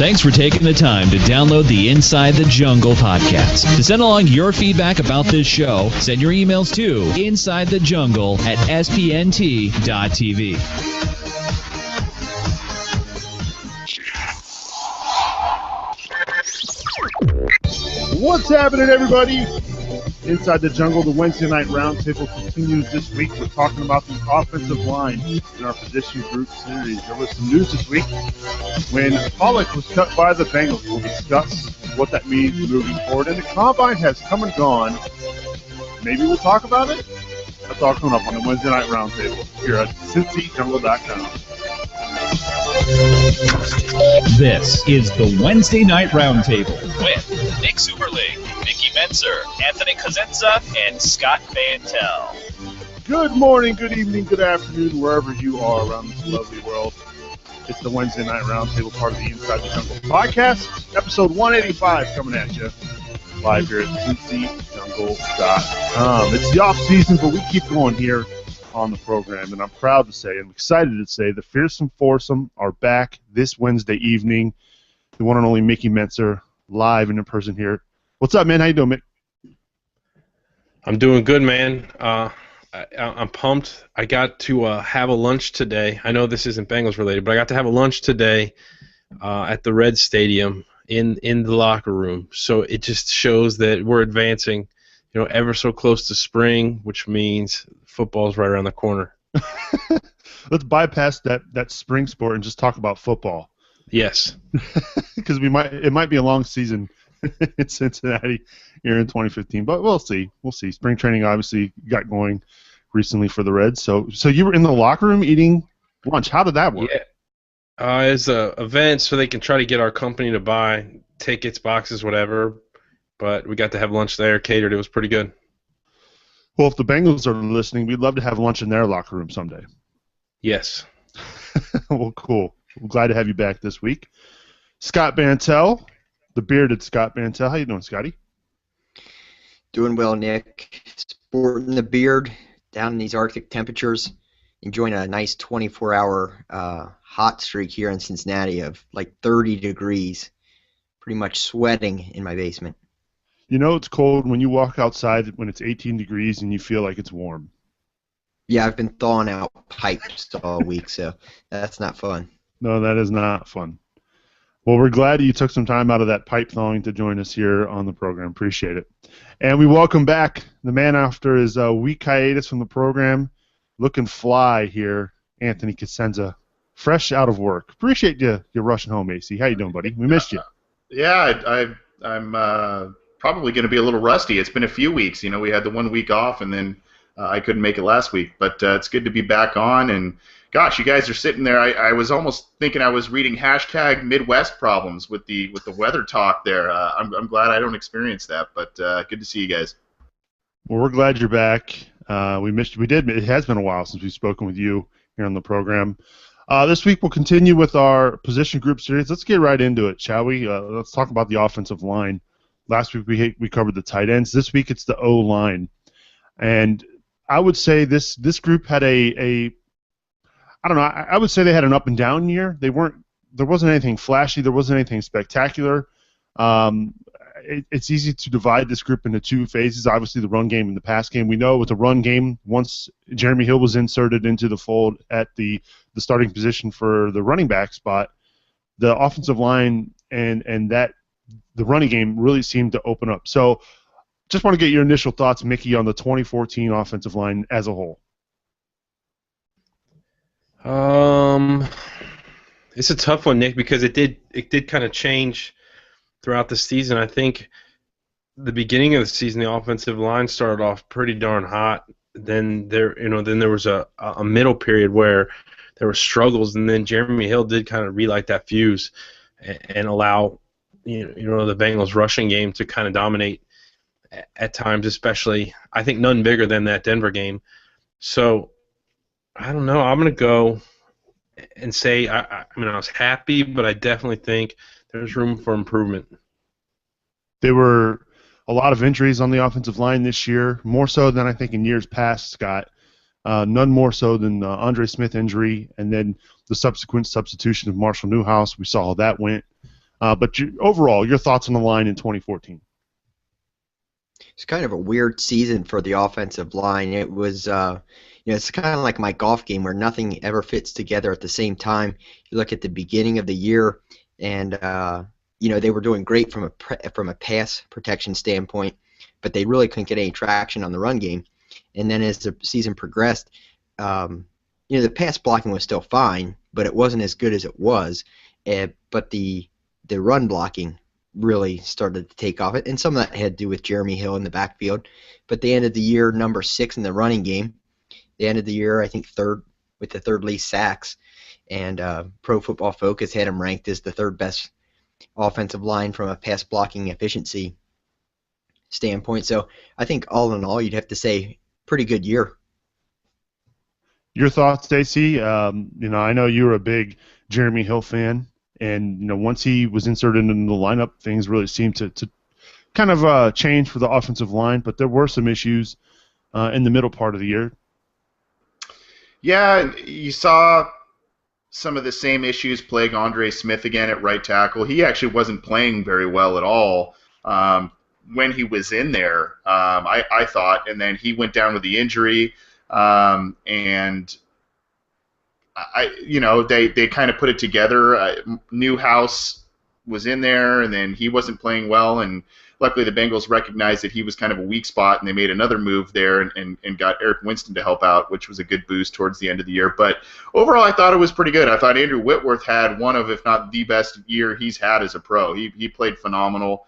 Thanks for taking the time to download the Inside the Jungle podcast. To send along your feedback about this show, send your emails to insidethejungle@spnt.tv. What's happening, everybody? Inside the Jungle, the Wednesday night roundtable continues this week. We're talking about the offensive line in our position group series. There was some news this week when Pollock was cut by the Bengals. We'll discuss what that means moving forward. And the Combine has come and gone. Maybe we'll talk about it? That's all coming up on the Wednesday night roundtable here at CincyJungle.com. This is the Wednesday Night Roundtable with Nick Superling, Mickey Menzer, Anthony Cosenza, and Scott Bantel. Good morning, good evening, good afternoon, wherever you are around this lovely world. It's the Wednesday Night Roundtable, part of the Inside the Jungle podcast, episode 185 coming at you live here at CincyJungle.com. It's the off season, but we keep going here on the program, and I'm proud to say, I'm excited to say, the Fearsome Foursome are back this Wednesday evening. The one and only Mickey Menzer, live and in person here. What's up, man? How you doing, Mick? I'm doing good, man. I'm pumped. I got to have a lunch today. I know this isn't Bengals related, but I got to have a lunch today at the Red Stadium in the locker room. So it just shows that we're advancing, ever so close to spring, which means football's right around the corner. Let's bypass that spring sport and just talk about football. Yes. Because it might be a long season in Cincinnati here in 2015, but we'll see. We'll see. Spring training obviously got going recently for the Reds. So you were in the locker room eating lunch. How did that work? Yeah. It's an event so they can try to get our company to buy tickets, boxes, whatever. But we got to have lunch there, catered. It was pretty good. Well, if the Bengals are listening, we'd love to have lunch in their locker room someday. Yes. Well, cool. I'm glad to have you back this week. Scott Bantel, the bearded Scott Bantel. How you doing, Scotty? Doing well, Nick. Sporting the beard down in these Arctic temperatures. Enjoying a nice 24-hour hot streak here in Cincinnati of like 30 degrees. Pretty much sweating in my basement. It's cold when you walk outside when it's 18 degrees and you feel like it's warm. Yeah, I've been thawing out pipes all week, so that's not fun. No, that is not fun. Well, we're glad you took some time out of that pipe thawing to join us here on the program. Appreciate it. And we welcome back the man after his week hiatus from the program, looking fly here, Anthony Cosenza, fresh out of work. Appreciate you rushing home, AC. How you doing, buddy? We missed you. Yeah, I'm probably going to be a little rusty. It's been a few weeks. We had the 1 week off, and then I couldn't make it last week. But it's good to be back on. And, gosh, you guys are sitting there. I was almost thinking I was reading hashtag Midwest problems with the weather talk there. I'm glad I don't experience that, but good to see you guys. Well, we're glad you're back. We missed you. It has been a while since we've spoken with you here on the program. This week we'll continue with our position group series. Let's get right into it, shall we? Let's talk about the offensive line. Last week we covered the tight ends. This week it's the O-line. And I would say this group had I don't know, I would say they had an up and down year. There wasn't anything flashy. There wasn't anything spectacular. It's easy to divide this group into two phases, obviously the run game and the pass game. We know with the run game, once Jeremy Hill was inserted into the fold at the starting position for the running back spot, the offensive line and the running game really seemed to open up. So just want to get your initial thoughts, Mickey, on the 2014 offensive line as a whole. It's a tough one, Nick, because it did kind of change throughout the season. I think the beginning of the season, the offensive line started off pretty darn hot. Then there was a middle period where there were struggles, and then Jeremy Hill did kind of relight that fuse and allow the Bengals rushing game to kind of dominate at times, especially I think none bigger than that Denver game. So I don't know. I'm going to go and say I was happy, but I definitely think there's room for improvement. There were a lot of injuries on the offensive line this year, more so than I think in years past, Scott. None more so than the Andre Smith injury, and then the subsequent substitution of Marshall Newhouse. We saw how that went. But overall, your thoughts on the line in 2014? It's kind of a weird season for the offensive line. It was, it's kind of like my golf game where nothing ever fits together at the same time. You look at the beginning of the year, and they were doing great from a pass protection standpoint, but they really couldn't get any traction on the run game. And then as the season progressed, the pass blocking was still fine, but it wasn't as good as it was. But the run blocking really started to take off. And some of that had to do with Jeremy Hill in the backfield. But they ended the year number 6 in the running game. They ended the year, I think, third with the third least sacks. And Pro Football Focus had them ranked as the third best offensive line from a pass blocking efficiency standpoint. So I think all in all, you'd have to say pretty good year. Your thoughts, Stacy? I know you were a big Jeremy Hill fan. And once he was inserted into the lineup, things really seemed to kind of change for the offensive line. But there were some issues in the middle part of the year. Yeah, you saw some of the same issues plague Andre Smith again at right tackle. He actually wasn't playing very well at all when he was in there, I thought. And then he went down with the injury, and they kind of put it together. Newhouse was in there, and then he wasn't playing well, and luckily the Bengals recognized that he was kind of a weak spot, and they made another move there and got Eric Winston to help out, which was a good boost towards the end of the year. But overall, I thought it was pretty good. I thought Andrew Whitworth had one of, if not the best year he's had as a pro. He played phenomenal.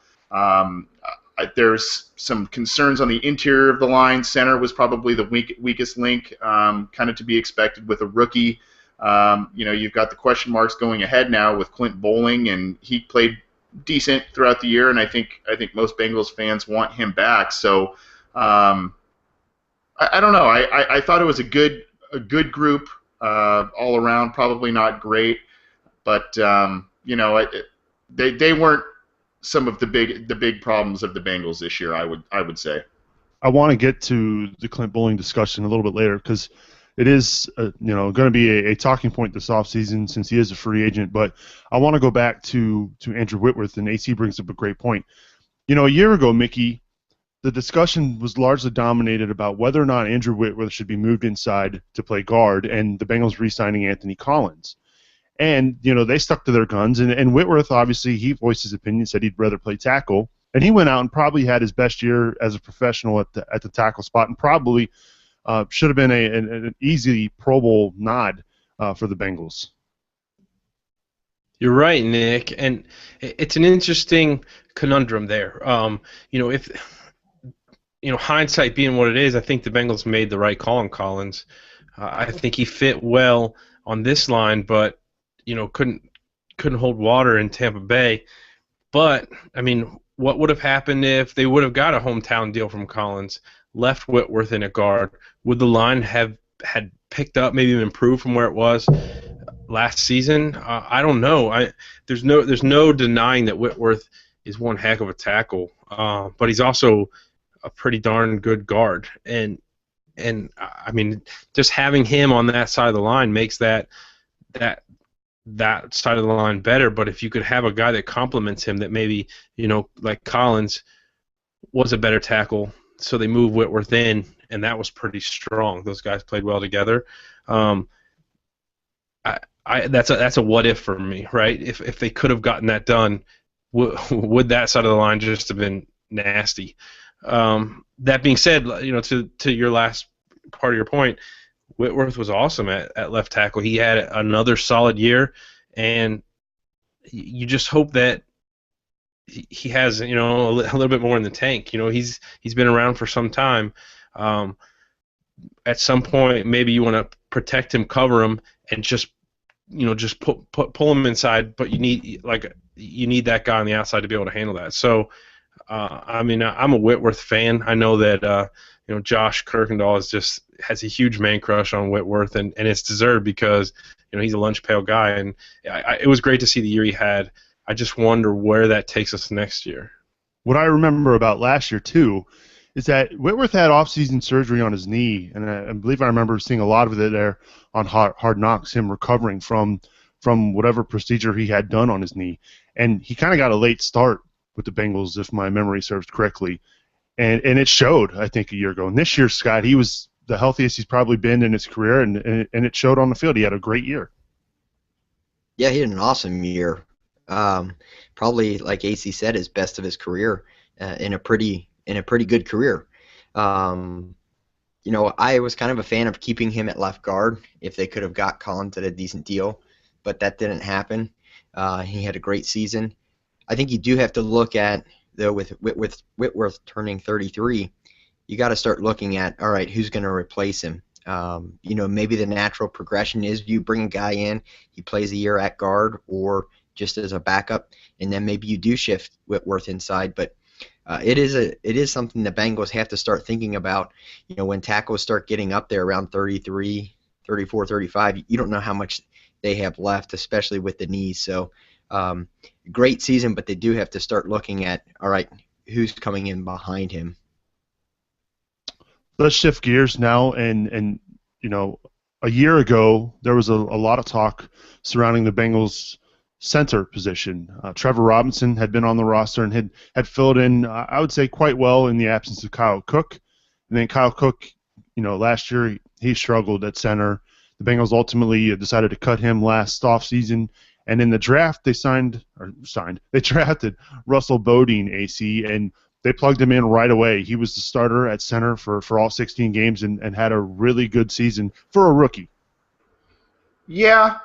There's some concerns on the interior of the line. Center was probably the weakest link, kind of to be expected with a rookie. You've got the question marks going ahead now with Clint Bowling, and he played decent throughout the year, and I think most Bengals fans want him back. So I don't know. I thought it was a good group all around. Probably not great, but they weren't some of the big problems of the Bengals this year. I would say. I want to get to the Clint Bowling discussion a little bit later because it is going to be a talking point this offseason since he is a free agent. But I want to go back to Andrew Whitworth, and AC brings up a great point. A year ago, Mickey, the discussion was largely dominated about whether or not Andrew Whitworth should be moved inside to play guard, and the Bengals re-signing Anthony Collins. And, they stuck to their guns, and Whitworth, obviously, he voiced his opinion, said he'd rather play tackle, and he went out and probably had his best year as a professional at the tackle spot, and probably should have been an easy Pro Bowl nod for the Bengals. You're right, Nick, and it's an interesting conundrum there. If hindsight being what it is, I think the Bengals made the right call on Collins. I think he fit well on this line, but couldn't hold water in Tampa Bay. But I mean, what would have happened if they would have got a hometown deal from Collins, left Whitworth in a guard? Would the line had picked up, maybe improved from where it was last season? I don't know. There's no denying that Whitworth is one heck of a tackle, but he's also a pretty darn good guard. And I mean, just having him on that side of the line makes that side of the line better. But if you could have a guy that complements him, that maybe like Collins was a better tackle, so they moved Whitworth in, and that was pretty strong. Those guys played well together. That's a what if for me, right? If they could have gotten that done, would that side of the line just have been nasty? That being said, to your last part of your point, Whitworth was awesome at left tackle. He had another solid year, and you just hope that he has a little bit more in the tank. He's been around for some time. At some point, maybe you want to protect him, cover him, and just pull him inside. But you need that guy on the outside to be able to handle that. So, I'm a Whitworth fan. I know that Josh Kirkendall has a huge man crush on Whitworth, and it's deserved because he's a lunch pail guy, and it was great to see the year he had. I just wonder where that takes us next year. What I remember about last year too is that Whitworth had off-season surgery on his knee, and I believe I remember seeing a lot of it there on Hard Knocks, him recovering from whatever procedure he had done on his knee. and he kind of got a late start with the Bengals, if my memory serves correctly, and it showed, I think, a year ago. And this year, Scott, he was the healthiest he's probably been in his career, and it showed on the field. He had a great year. Yeah, he had an awesome year. Probably, like AC said, his best of his career, in a pretty good career. You know, I was kind of a fan of keeping him at left guard if they could have got Collins at a decent deal, but that didn't happen. He had a great season. I think you do have to look at, though, with Whitworth turning 33, you got to start looking at, all right, who's going to replace him? You know, maybe the natural progression is you bring a guy in, he plays a year at guard or just as a backup, and then maybe you do shift Whitworth inside. But it is something the Bengals have to start thinking about. You know, when tackles start getting up there around 33, 34, 35, you don't know how much they have left, especially with the knees. So great season, but they do have to start looking at, all right, who's coming in behind him. Let's shift gears now, and you know, a year ago there was a lot of talk surrounding the Bengals center position. Trevor Robinson had been on the roster and had filled in, I would say, quite well in the absence of Kyle Cook. And then Kyle Cook, you know, last year he struggled at center. The Bengals ultimately decided to cut him last offseason. And in the draft, they drafted Russell Bodine, AC, and they plugged him in right away. He was the starter at center for all 16 games and had a really good season for a rookie. Yeah,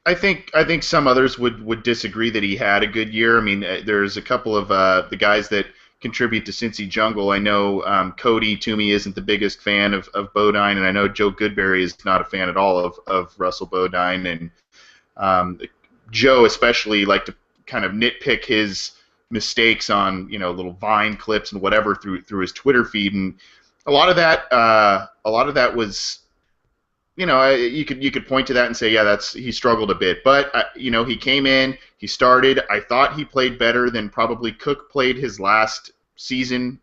I think some others would disagree that he had a good year. I mean, there's a couple of the guys that contribute to Cincy Jungle. I know Cody Toomey isn't the biggest fan of Bodine, and I know Joe Goodberry is not a fan at all of Russell Bodine, and Joe especially liked to kind of nitpick his mistakes on, you know, little Vine clips and whatever through his Twitter feed, and a lot of that was, you know, you could point to that and say, yeah, he struggled a bit, but you know, he came in, he started. I thought he played better than probably Cook played his last season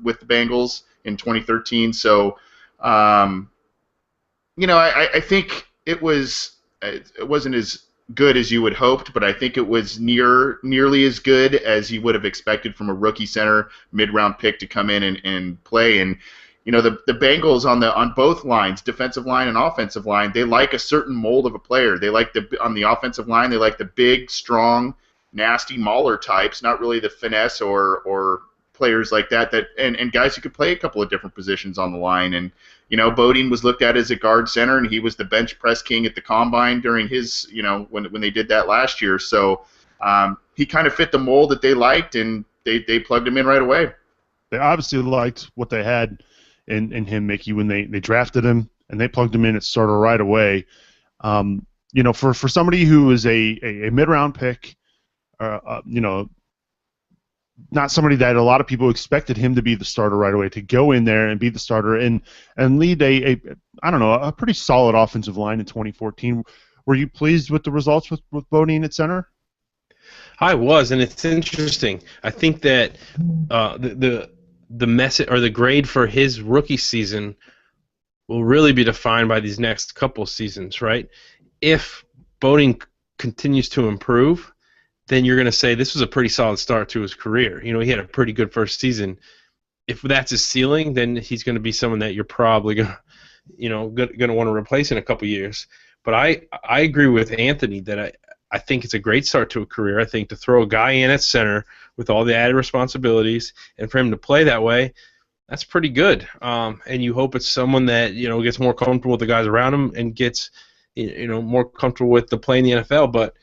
with the Bengals in 2013. So, you know, I think it wasn't as good as you would hoped, but I think it was nearly as good as you would have expected from a rookie center mid-round pick to come in and play. And you know, the Bengals on both lines, defensive line and offensive line, they like a certain mold of a player. They like on the offensive line, they like the big, strong, nasty mauler types, not really the finesse or players like that and guys who could play a couple of different positions on the line. And you know, Bodine was looked at as a guard center, and he was the bench press king at the combine during his, you know, when they did that last year. So he kind of fit the mold that they liked, and they plugged him in right away. They obviously liked what they had in him, Mickey, when they drafted him, and they plugged him in at starter right away. You know, for somebody who is a mid-round pick, you know, not somebody that a lot of people expected him to be the starter right away, to go in there and be the starter and lead a pretty solid offensive line in 2014. Were you pleased with the results with Bodine at center? I was, and it's interesting. I think that the message or the grade for his rookie season will really be defined by these next couple seasons, right? If Bodine continues to improve, then you're going to say this was a pretty solid start to his career. You know, he had a pretty good first season. If that's his ceiling, then he's going to be someone that you're probably going to want to replace in a couple years. But I agree with Anthony that I think it's a great start to a career. I think to throw a guy in at center with all the added responsibilities and for him to play that way, that's pretty good. And you hope it's someone that, you know, gets more comfortable with the guys around him and gets, you know, more comfortable with the play in the NFL. But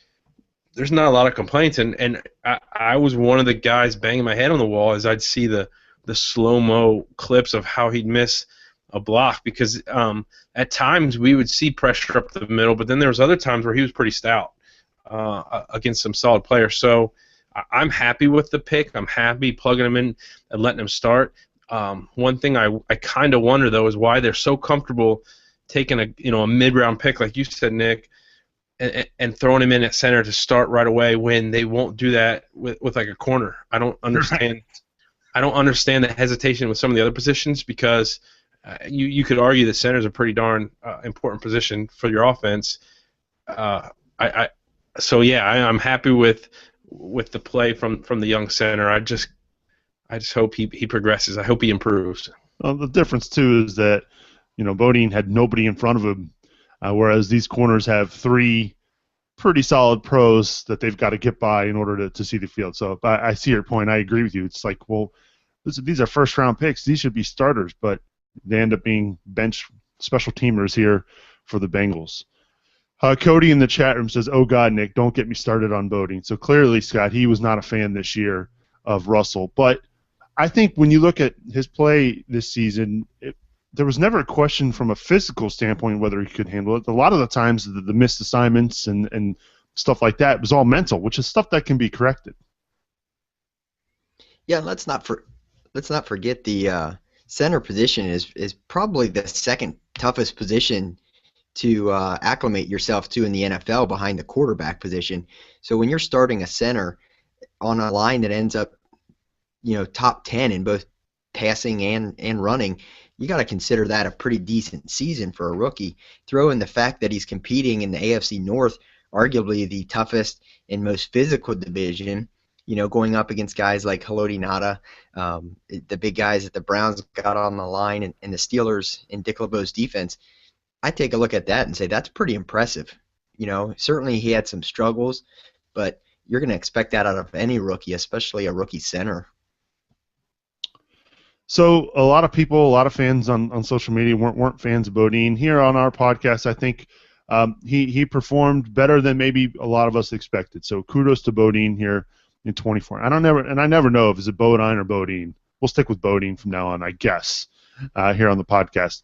there's not a lot of complaints, and I was one of the guys banging my head on the wall as I'd see the slow-mo clips of how he'd miss a block, because at times we would see pressure up the middle, but then there was other times where he was pretty stout against some solid players. So I'm happy with the pick. I'm happy plugging him in and letting him start. One thing I kind of wonder, though, is why they're so comfortable taking a mid-round pick, like you said, Nick, and throwing him in at center to start right away when they won't do that with like a corner. I don't understand. I don't understand the hesitation with some of the other positions, because you could argue that center is a pretty darn important position for your offense. I'm happy with with the play from the young center. I just hope he progresses. I hope he improves. Well, the difference too is that Bodine had nobody in front of him, whereas these corners have three pretty solid pros that they've got to get by in order to see the field. So I see your point. I agree with you. It's like, well, these are first-round picks. These should be starters, but they end up being bench special teamers here for the Bengals. Cody in the chat room says, "Oh God, Nick, don't get me started on Bodine." So clearly, Scott, he was not a fan this year of Russell. But I think when you look at his play this season, there was never a question from a physical standpoint whether he could handle it. A lot of the times, the missed assignments and stuff like that was all mental, which is stuff that can be corrected. Yeah, let's not forget the center position is probably the second toughest position to acclimate yourself to in the NFL behind the quarterback position. So when you're starting a center on a line that ends up, top 10 in both passing and running, you got to consider that a pretty decent season for a rookie. Throw in the fact that he's competing in the AFC North, arguably the toughest and most physical division, going up against guys like Haloti Ngata, the big guys that the Browns got on the line, and the Steelers and Dick LeBeau's defense. I take a look at that and say that's pretty impressive. Certainly he had some struggles, but you're going to expect that out of any rookie, especially a rookie center. So a lot of people, a lot of fans on social media weren't fans of Bodine. Here on our podcast, I think he performed better than maybe a lot of us expected. So kudos to Bodine here in 24. I never know if it's Bodine or Bodine. We'll stick with Bodine from now on, I guess, here on the podcast.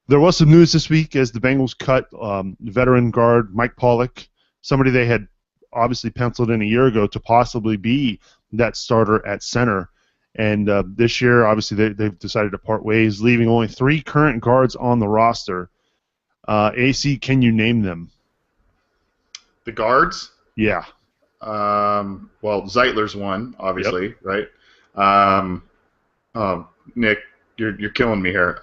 There was some news this week as the Bengals cut veteran guard Mike Pollock, somebody they had obviously penciled in a year ago to possibly be that starter at center. And this year, obviously, they've decided to part ways, leaving only 3 current guards on the roster. AC, can you name them? The guards? Yeah. Well, Zeitler's one, obviously, right? Nick, you're killing me here.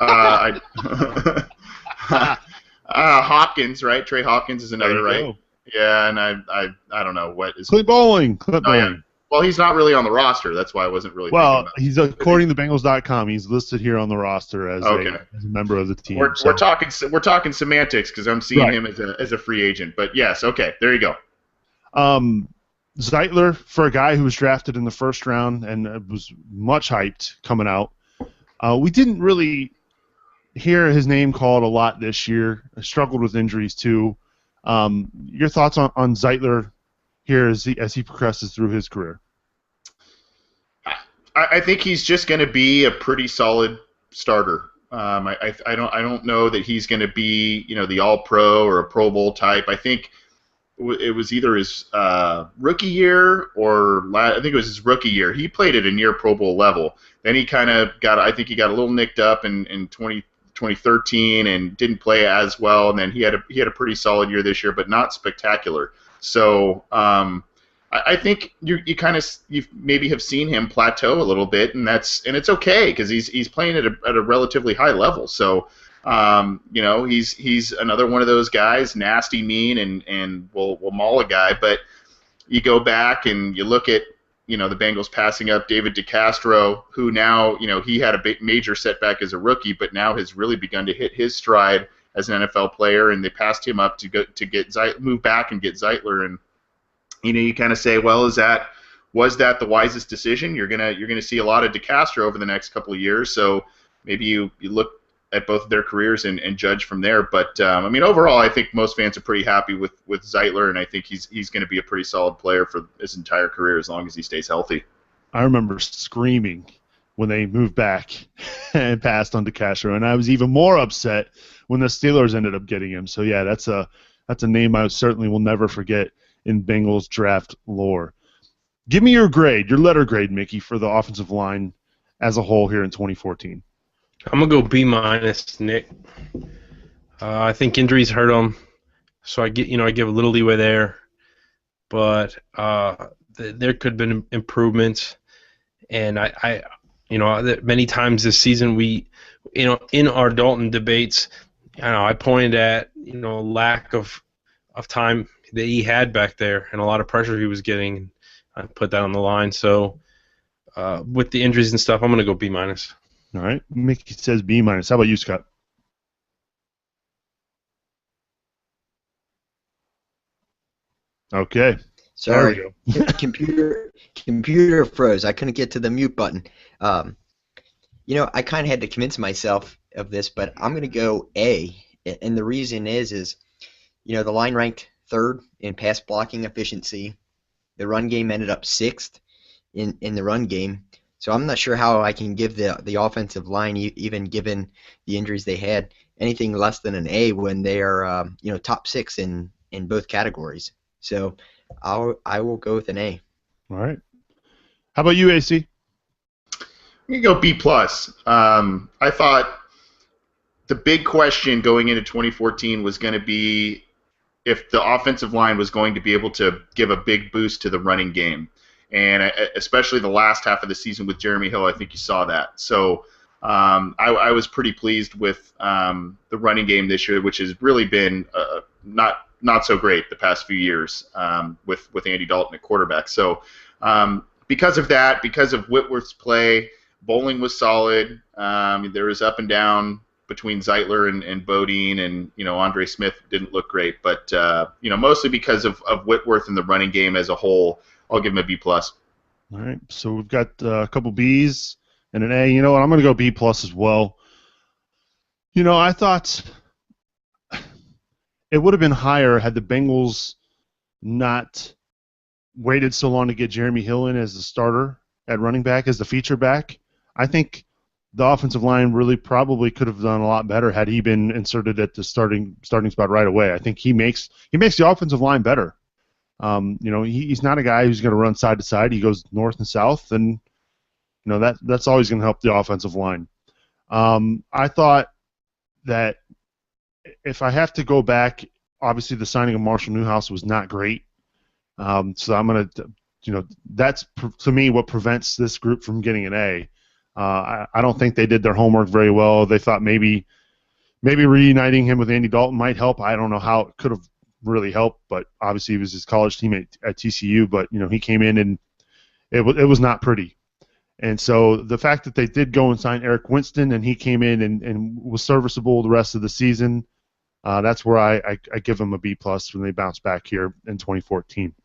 Hopkins, right? Trey Hopkins is another, right? Go. Yeah, and I don't know what is. Clint Bowling. Yeah. Well, he's not really on the roster. That's why I wasn't really. Well, thinking about he's according to Bengals.com, he's listed here on the roster as a member of the team. We're talking semantics because I'm seeing him as a free agent. But yes, okay, there you go. Zeitler, for a guy who was drafted in the first round and was much hyped coming out, we didn't really hear his name called a lot this year. Struggled with injuries too. Your thoughts on Zeitler here as he progresses through his career? I think he's just going to be a pretty solid starter. I don't know that he's going to be the All-Pro or a Pro Bowl type. I think it was either his rookie year or I think it was his rookie year. He played at a near Pro Bowl level. Then he kind of I think he got a little nicked up in 2013 and didn't play as well. And then he had a pretty solid year this year, but not spectacular. So I think you maybe have seen him plateau a little bit, and it's okay because he's playing at a relatively high level. So he's another one of those guys, nasty, mean, and will maul a guy. But you go back and you look at the Bengals passing up David DeCastro, who now he had a major setback as a rookie, but now has really begun to hit his stride as an NFL player, and they passed him up to move back and get Zeitler, and you kind of say, well, was that the wisest decision? You're gonna see a lot of DeCastro over the next couple of years, so maybe you look at both of their careers and judge from there. But overall, I think most fans are pretty happy with Zeitler, and I think he's going to be a pretty solid player for his entire career as long as he stays healthy. I remember screaming when they moved back and passed on DeCastro, and I was even more upset when the Steelers ended up getting him. So yeah, that's a name I certainly will never forget in Bengals draft lore. Give me your letter grade, Mickey, for the offensive line as a whole here in 2014. I'm gonna go B-, Nick. I think injuries hurt him, so I give a little leeway there, but there could have been improvements, and I many times this season we, in our Dalton debates, I pointed at lack of time that he had back there and a lot of pressure he was getting. I put that on the line. So with the injuries and stuff, I'm going to go B-. All right. Mickey says B-. How about you, Scott? Okay. Sorry, computer froze. I couldn't get to the mute button. I kind of had to convince myself of this, but I'm going to go A. And the reason is the line ranked third in pass blocking efficiency. The run game ended up sixth in the run game. So I'm not sure how I can give the offensive line, even given the injuries they had, anything less than an A when they are top six in both categories. So I will go with an A. All right. How about you, AC? You go B+. I thought the big question going into 2014 was going to be if the offensive line was going to be able to give a big boost to the running game. And especially the last half of the season with Jeremy Hill, I think you saw that. So I was pretty pleased with the running game this year, which has really been not so great the past few years with Andy Dalton at quarterback. So because of that, because of Whitworth's play, Bowling was solid. There was up and down between Zeitler and Bodine, and Andre Smith didn't look great. But mostly because of Whitworth and the running game as a whole, I'll give him a B+. All right, so we've got a couple B's and an A. You know what? I'm going to go B+ as well. I thought it would have been higher had the Bengals not waited so long to get Jeremy Hill in as the starter at running back, as the feature back. I think the offensive line really probably could have done a lot better had he been inserted at the starting spot right away. I think he makes the offensive line better. He's not a guy who's going to run side to side. He goes north and south, and that's always going to help the offensive line. I thought that if I have to go back, obviously the signing of Marshall Newhouse was not great. So I'm going to, that's to me what prevents this group from getting an A. I don't think they did their homework very well. They thought maybe reuniting him with Andy Dalton might help. I don't know how it could have really helped, but obviously he was his college teammate at TCU. But he came in and it was not pretty. And so the fact that they did go and sign Eric Winston and he came in and was serviceable the rest of the season, that's where I give him a B+ when they bounce back here in 2014.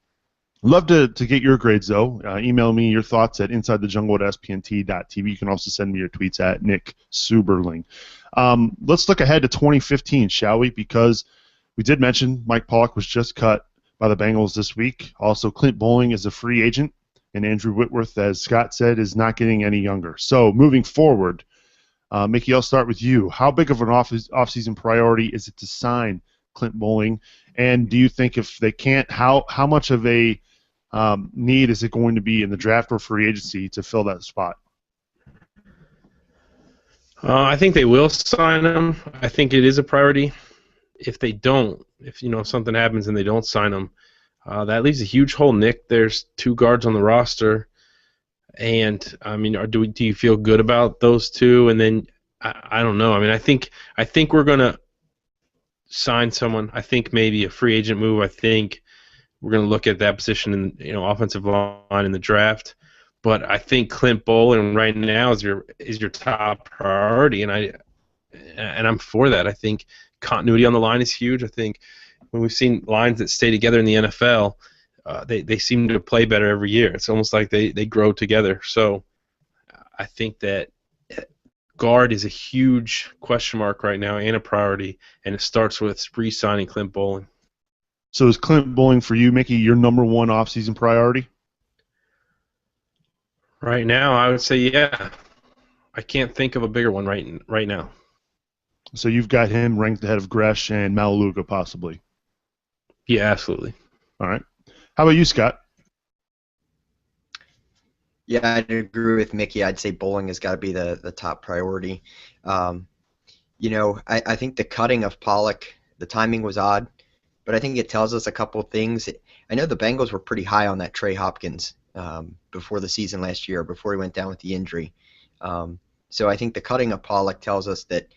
Love to get your grades, though. Email me your thoughts at insidethejungle@spnt.tv. You can also send me your tweets at Nick Suberling. Let's look ahead to 2015, shall we? Because we did mention Mike Pollock was just cut by the Bengals this week. Also, Clint Bowling is a free agent, and Andrew Whitworth, as Scott said, is not getting any younger. So moving forward, Mickey, I'll start with you. How big of an off-season priority is it to sign Clint Bowling? And do you think if they can't, how much of a need is it going to be in the draft or free agency to fill that spot? I think they will sign him. I think it is a priority. If they don't, if something happens and they don't sign him, that leaves a huge hole, Nick. There's two guards on the roster, and I mean, do you feel good about those two? And then I don't know. I mean, I think we're gonna sign someone. I think maybe a free agent move. I think we're gonna look at that position in offensive line in the draft. But I think Clint Bowling right now is your top priority, and I'm for that. I think continuity on the line is huge. I think when we've seen lines that stay together in the NFL, they seem to play better every year. It's almost like they grow together. So I think that guard is a huge question mark right now and a priority, and it starts with re-signing Clint Bowling. So is Clint Bowling for you, Mickey, your number one off-season priority? Right now, I would say yeah. I can't think of a bigger one right now. So you've got him ranked ahead of Gresh and Malaluga, possibly. Yeah, absolutely. All right. How about you, Scott? Yeah, I'd agree with Mickey. I'd say Bowling has got to be the top priority. I think the cutting of Pollock, the timing was odd, but I think it tells us a couple things. I know the Bengals were pretty high on that Trey Hopkins before the season last year, before he went down with the injury. So I think the cutting of Pollock tells us that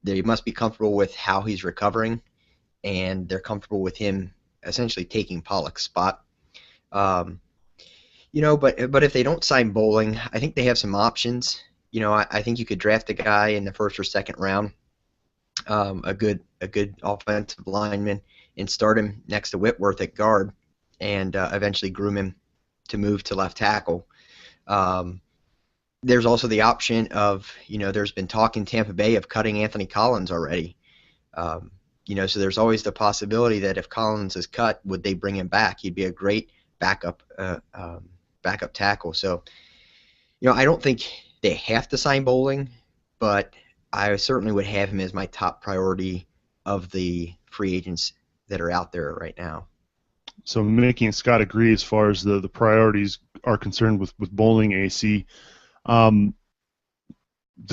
they must be comfortable with how he's recovering, and they're comfortable with him essentially taking Pollock's spot. But if they don't sign Bowling, I think they have some options. I think you could draft a guy in the first or second round, a good offensive lineman, and start him next to Whitworth at guard, and eventually groom him to move to left tackle. There's also the option of, there's been talk in Tampa Bay of cutting Anthony Collins already. So there's always the possibility that if Collins is cut, would they bring him back? He'd be a great backup tackle. So, I don't think they have to sign Bowling, but I certainly would have him as my top priority of the free agents that are out there right now. So Mickey and Scott agree as far as the priorities are concerned with Bowling, AC. The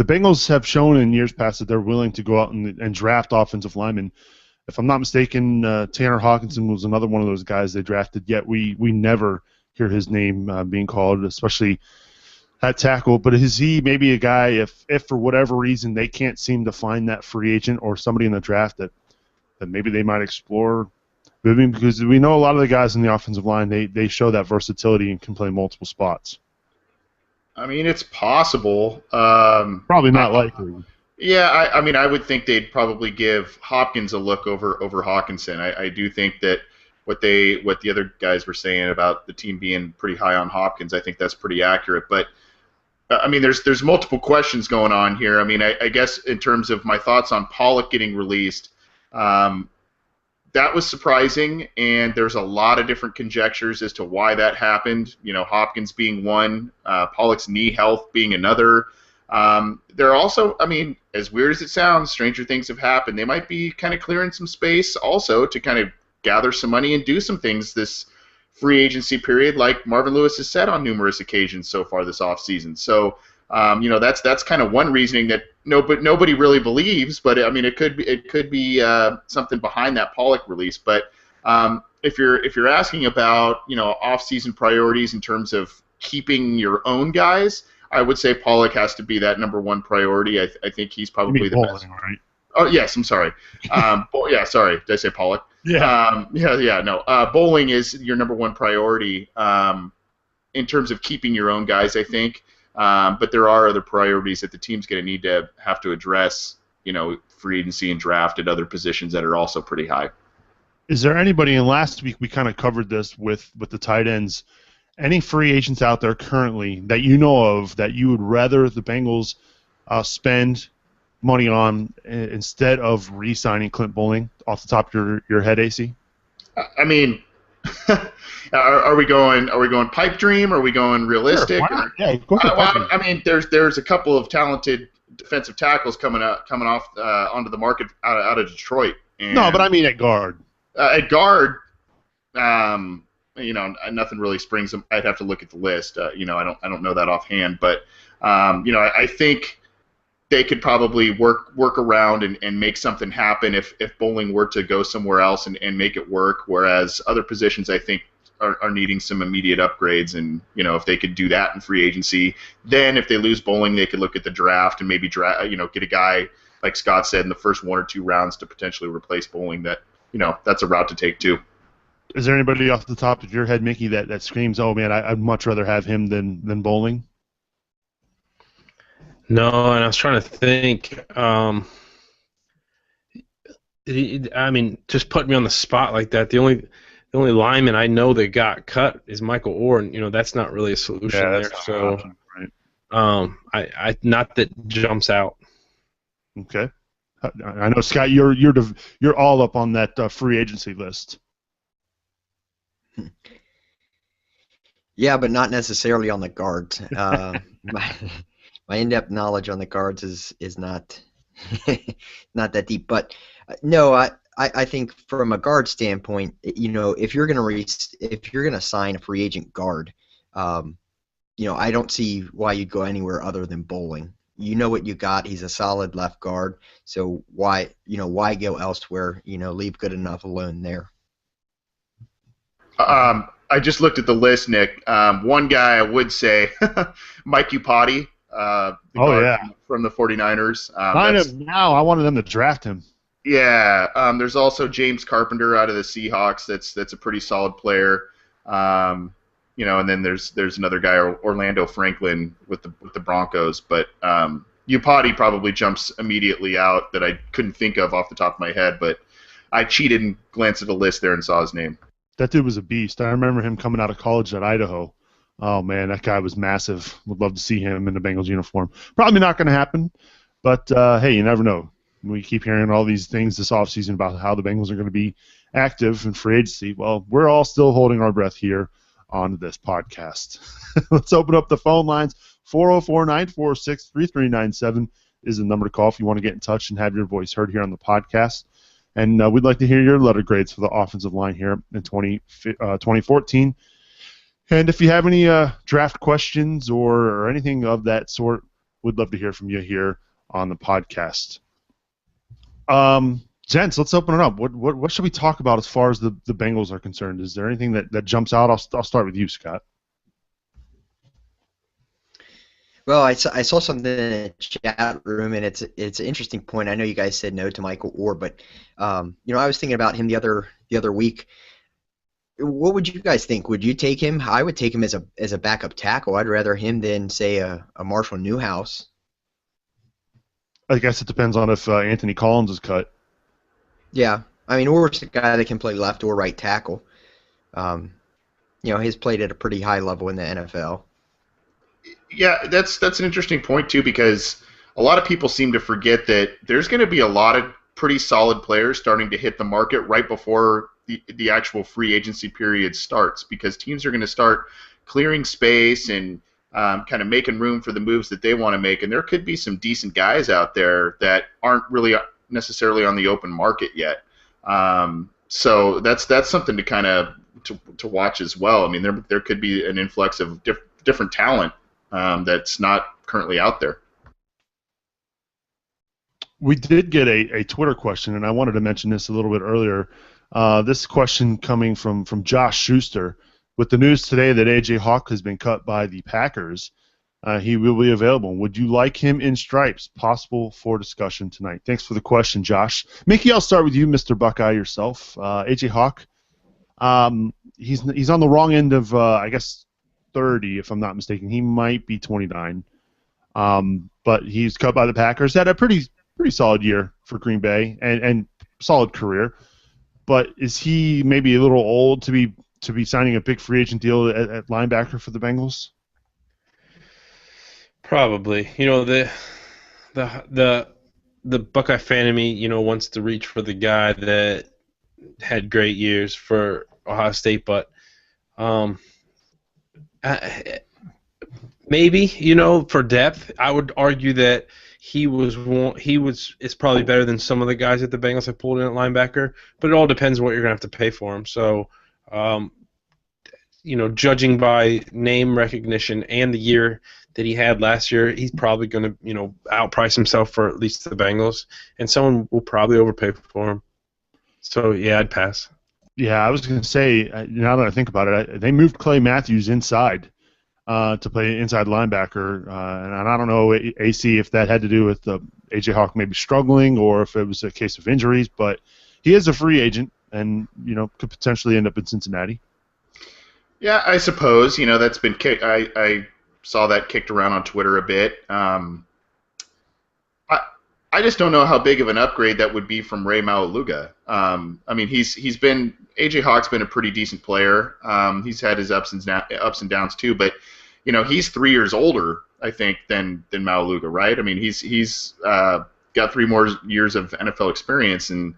Bengals have shown in years past that they're willing to go out and draft offensive linemen. If I'm not mistaken, Tanner Hawkinson was another one of those guys they drafted, yet we never hear his name being called, especially at tackle. But is he maybe a guy, if for whatever reason they can't seem to find that free agent or somebody in the draft that maybe they might explore moving? Because we know a lot of the guys in the offensive line, they show that versatility and can play multiple spots. I mean, it's possible. Probably not likely. Yeah, I would think they'd probably give Hopkins a look over Hawkinson. I do think that what the other guys were saying about the team being pretty high on Hopkins, I think that's pretty accurate. But there's multiple questions going on here. I guess in terms of my thoughts on Pollock getting released, that was surprising, and there's a lot of different conjectures as to why that happened. Hopkins being one, Pollock's knee health being another. There are also, as weird as it sounds, stranger things have happened. They might be kind of clearing some space also to kind of gather some money and do some things this free agency period, like Marvin Lewis has said on numerous occasions so far this offseason. So, that's kind of one reasoning that nobody really believes, but it could be something behind that Pollock release. But if you're asking about off-season priorities in terms of keeping your own guys, I would say Pollock has to be that number one priority. I think he's probably the best. Right? Oh yes, I'm sorry. Sorry, did I say Pollock? Yeah. No. Bowling is your number one priority in terms of keeping your own guys, I think. But there are other priorities that the team's going to need to have to address, free agency and draft at other positions that are also pretty high. Is there anybody, and last week we kind of covered this with the tight ends, any free agents out there currently that you know of that you would rather the Bengals spend money on instead of re-signing Clint Bowling off the top of your head, AC? Are we going pipe dream? Are we going realistic? Sure, why not? Yeah, go ahead. There's a couple of talented defensive tackles coming off onto the market out of Detroit. And, no, but at guard. At guard, nothing really springs them. I'd have to look at the list. I don't know that offhand, but I think they could probably work around and make something happen if Bowling were to go somewhere else and make it work. Whereas other positions, I think, are needing some immediate upgrades, and if they could do that in free agency, then if they lose Bowling, they could look at the draft and maybe get a guy like Scott said in the first 1 or 2 rounds to potentially replace Bowling. That's a route to take too. Is there anybody off the top of your head, Mickey, that screams, "Oh man, I'd much rather have him than Bowling"? No, and I was trying to think. Just put me on the spot like that. The only lineman I know that got cut is Michael Orr, and that's not really a solution there. So, option, right? I not that jumps out. Okay, I know, Scott. You're all up on that free agency list. Yeah, but not necessarily on the guards. My in-depth knowledge on the guards is not not that deep. But no, I think from a guard standpoint, if you're gonna sign a free agent guard, I don't see why you'd go anywhere other than Bowling. You know what you got. He's a solid left guard. So why go elsewhere? Leave good enough alone there. I just looked at the list, Nick. One guy I would say, Mike Upati, from the 49ers. Sign him now. I wanted them to draft him. Yeah. There's also James Carpenter out of the Seahawks. That's a pretty solid player. and then there's another guy, Orlando Franklin with the Broncos. But Iupati probably jumps immediately out that I couldn't think of off the top of my head, but I cheated and glanced at the list there and saw his name. That dude was a beast. I remember him coming out of college at Idaho. Oh, man, that guy was massive. Would love to see him in the Bengals uniform. Probably not going to happen, but, hey, you never know. We keep hearing all these things this offseason about how the Bengals are going to be active in free agency. Well, we're all still holding our breath here on this podcast. Let's open up the phone lines. 404-946-3397 is the number to call if you want to get in touch and have your voice heard here on the podcast. And we'd like to hear your letter grades for the offensive line here in 2014. And if you have any draft questions or anything of that sort, we'd love to hear from you here on the podcast. Gents, let's open it up. What should we talk about as far as the Bengals are concerned? Is there anything that jumps out? I'll start with you, Scott. Well, I saw something in the chat room, and it's an interesting point. I know you guys said no to Michael Orr, but I was thinking about him the other week. What would you guys think? Would you take him? I would take him as a backup tackle. I'd rather him than, say, a Marshall Newhouse. I guess it depends on if Anthony Collins is cut. Yeah, I mean, Orr's a guy that can play left or right tackle. He's played at a pretty high level in the NFL. Yeah, that's an interesting point too, because a lot of people seem to forget that there's going to be a lot of pretty solid players starting to hit the market right before the actual free agency period starts, because teams are going to start clearing space and kind of making room for the moves that they want to make, and there could be some decent guys out there that aren't really necessarily on the open market yet. So that's something to kind of to watch as well. I mean, there could be an influx of different talent that's not currently out there. We did get a Twitter question, and I wanted to mention this a little bit earlier. This question coming from Josh Schuster. With the news today that A.J. Hawk has been cut by the Packers, he will be available. Would you like him in stripes? Possible for discussion tonight. Thanks for the question, Josh. Mickey, I'll start with you, Mr. Buckeye yourself. A.J. Hawk, he's on the wrong end of, I guess, 30, if I'm not mistaken. He might be 29. But he's cut by the Packers. Had a pretty solid year for Green Bay and solid career. But is he maybe a little old to be signing a big free agent deal at linebacker for the Bengals? Probably. The Buckeye fan of me, wants to reach for the guy that had great years for Ohio State, but maybe, for depth, I would argue that is probably better than some of the guys that the Bengals have pulled in at linebacker, but it all depends what you're going to have to pay for him. So, judging by name recognition and the year that he had last year, he's probably going to, outprice himself for at least the Bengals, and someone will probably overpay for him. So, yeah, I'd pass. Yeah, I was going to say, now that I think about it, they moved Clay Matthews inside to play inside linebacker, and I don't know, AC, if that had to do with A.J. Hawk maybe struggling or if it was a case of injuries, but he is a free agent and, could potentially end up in Cincinnati. Yeah, I suppose. That's been kicked. I saw that kicked around on Twitter a bit. I just don't know how big of an upgrade that would be from Ray Maualuga. I mean, he's been A.J. Hawk's been a pretty decent player. He's had his ups and downs too, but he's 3 years older, I think, than Maualuga, right? I mean, he's got 3 more years of NFL experience, and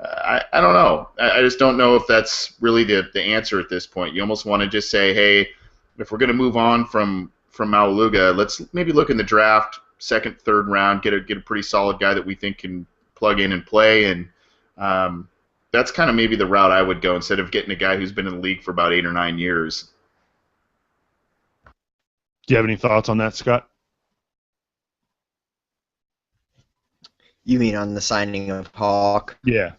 I don't know. I just don't know if that's really the answer at this point. You almost want to just say, hey, if we're going to move on from Maualuga, let's maybe look in the draft, second, third round, get a pretty solid guy that we think can plug in and play, and that's kind of maybe the route I would go instead of getting a guy who's been in the league for about 8 or 9 years. Do you have any thoughts on that, Scott? You mean on the signing of Hawk? Yeah.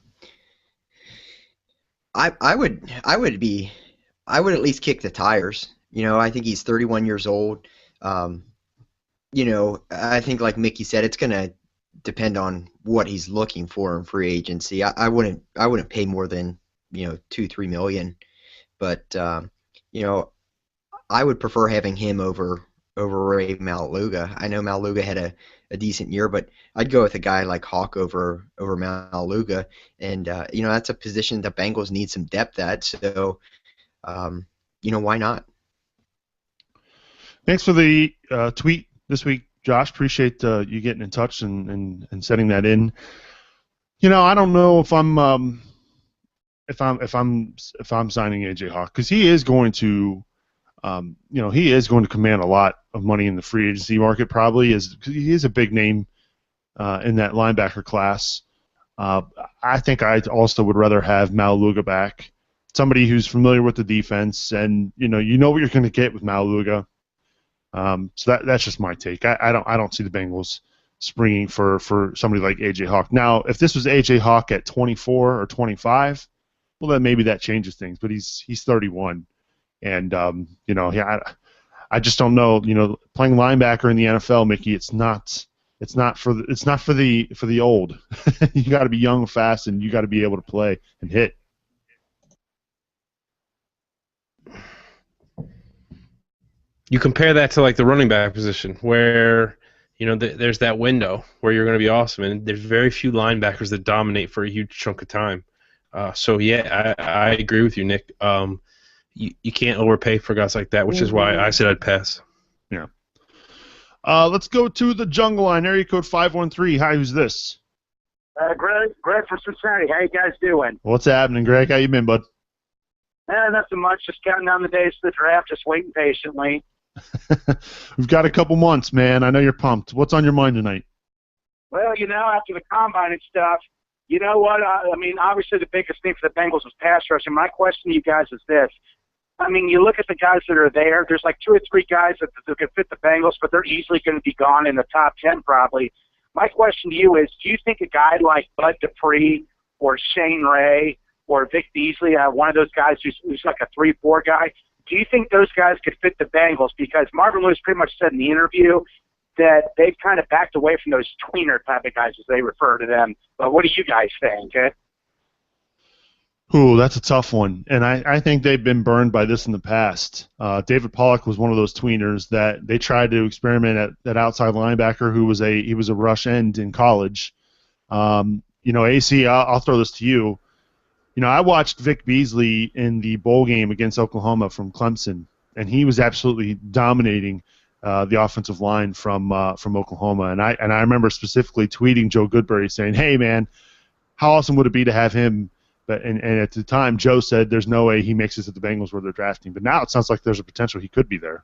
I would at least kick the tires. I think he's 31 years old. I think like Mickey said, it's going to depend on what he's looking for in free agency. I wouldn't pay more than $2-3 million, but I would prefer having him over Ray Maluga. I know Maluga had a decent year, but I'd go with a guy like Hawk over Maluga, and that's a position the Bengals need some depth at. So, why not? Thanks for the tweet this week, Josh. Appreciate you getting in touch and setting that in. I don't know if I'm signing AJ Hawk, because he is going to. He is going to command a lot of money in the free agency market, probably, because he is a big name in that linebacker class. I think I also would rather have Maluga back, somebody who's familiar with the defense, and you know what you're going to get with Maluga. So that's just my take. I don't see the Bengals springing for somebody like AJ Hawk. Now, if this was AJ Hawk at 24 or 25, well, then maybe that changes things. But he's 31. And I just don't know. Playing linebacker in the NFL, Mickey, it's not for the old. You got to be young, fast, and you got to be able to play and hit. You compare that to like the running back position, where there's that window where you're going to be awesome, and there's very few linebackers that dominate for a huge chunk of time. So yeah, I agree with you, Nick. You can't overpay for guys like that, which is why I said I'd pass. Yeah. Let's go to the jungle line. Area code 513. Hi, who's this? Greg from Cincinnati. How you guys doing? What's happening, Greg? How you been, bud? Nothing much. Just counting down the days to the draft. Just waiting patiently. We've got a couple months, man. I know you're pumped. What's on your mind tonight? Well, after the combine and stuff, you know what? Obviously the biggest thing for the Bengals was pass rush. And my question to you guys is this. You look at the guys that are there. There's like 2 or 3 guys that can fit the Bengals, but they're easily going to be gone in the top 10 probably. My question to you is, do you think a guy like Bud Dupree or Shane Ray or Vic Beasley, one of those guys who's like a 3-4 guy, do you think those guys could fit the Bengals? Because Marvin Lewis pretty much said in the interview that they've kind of backed away from those tweener type of guys, as they refer to them. But what do you guys think? Ooh, that's a tough one, and I think they've been burned by this in the past. David Pollock was one of those tweeners that they tried to experiment at outside linebacker, who was a rush end in college. AC, I'll throw this to you. I watched Vic Beasley in the bowl game against Oklahoma from Clemson, and he was absolutely dominating the offensive line from Oklahoma. And I remember specifically tweeting Joe Goodberry saying, "Hey, man, how awesome would it be to have him?" But and at the time, Joe said there's no way he makes it to the Bengals where they're drafting. But now it sounds like there's a potential he could be there.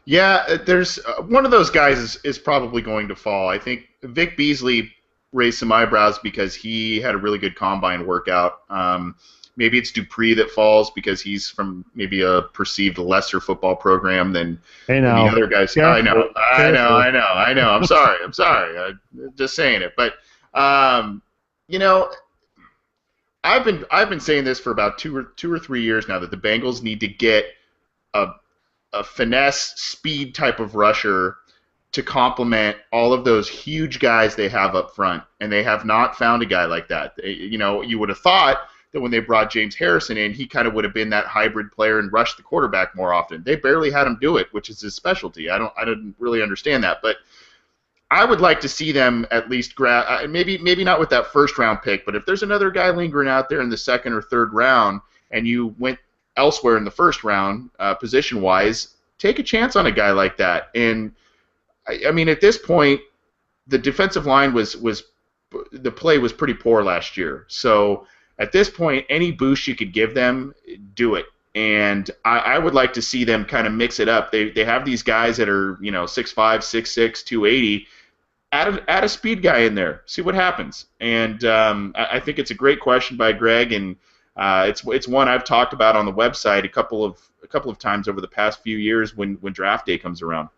Yeah, there's one of those guys is probably going to fall. I think Vic Beasley raised some eyebrows because he had a really good combine workout. Maybe it's Dupree that falls because he's from maybe a perceived lesser football program than the other guys. I know. I'm sorry. I'm just saying it. But I've been saying this for about two or 3 years now, that the Bengals need to get a finesse speed type of rusher to complement all of those huge guys they have up front, and they have not found a guy like that. You would have thought that when they brought James Harrison in, he kind of would have been that hybrid player and rushed the quarterback more often. They barely had him do it, which is his specialty. I didn't really understand that, but I would like to see them at least grab, maybe not with that first round pick, but if there's another guy lingering out there in the second or third round, and you went elsewhere in the first round, position-wise, take a chance on a guy like that. And at this point, the defensive line the play was pretty poor last year. So at this point, any boost you could give them, do it. And I would like to see them kind of mix it up. They have these guys that are 6'5", 6'6", 280. Add a speed guy in there. See what happens. And I think it's a great question by Greg, and it's one I've talked about on the website a couple of times over the past few years when draft day comes around.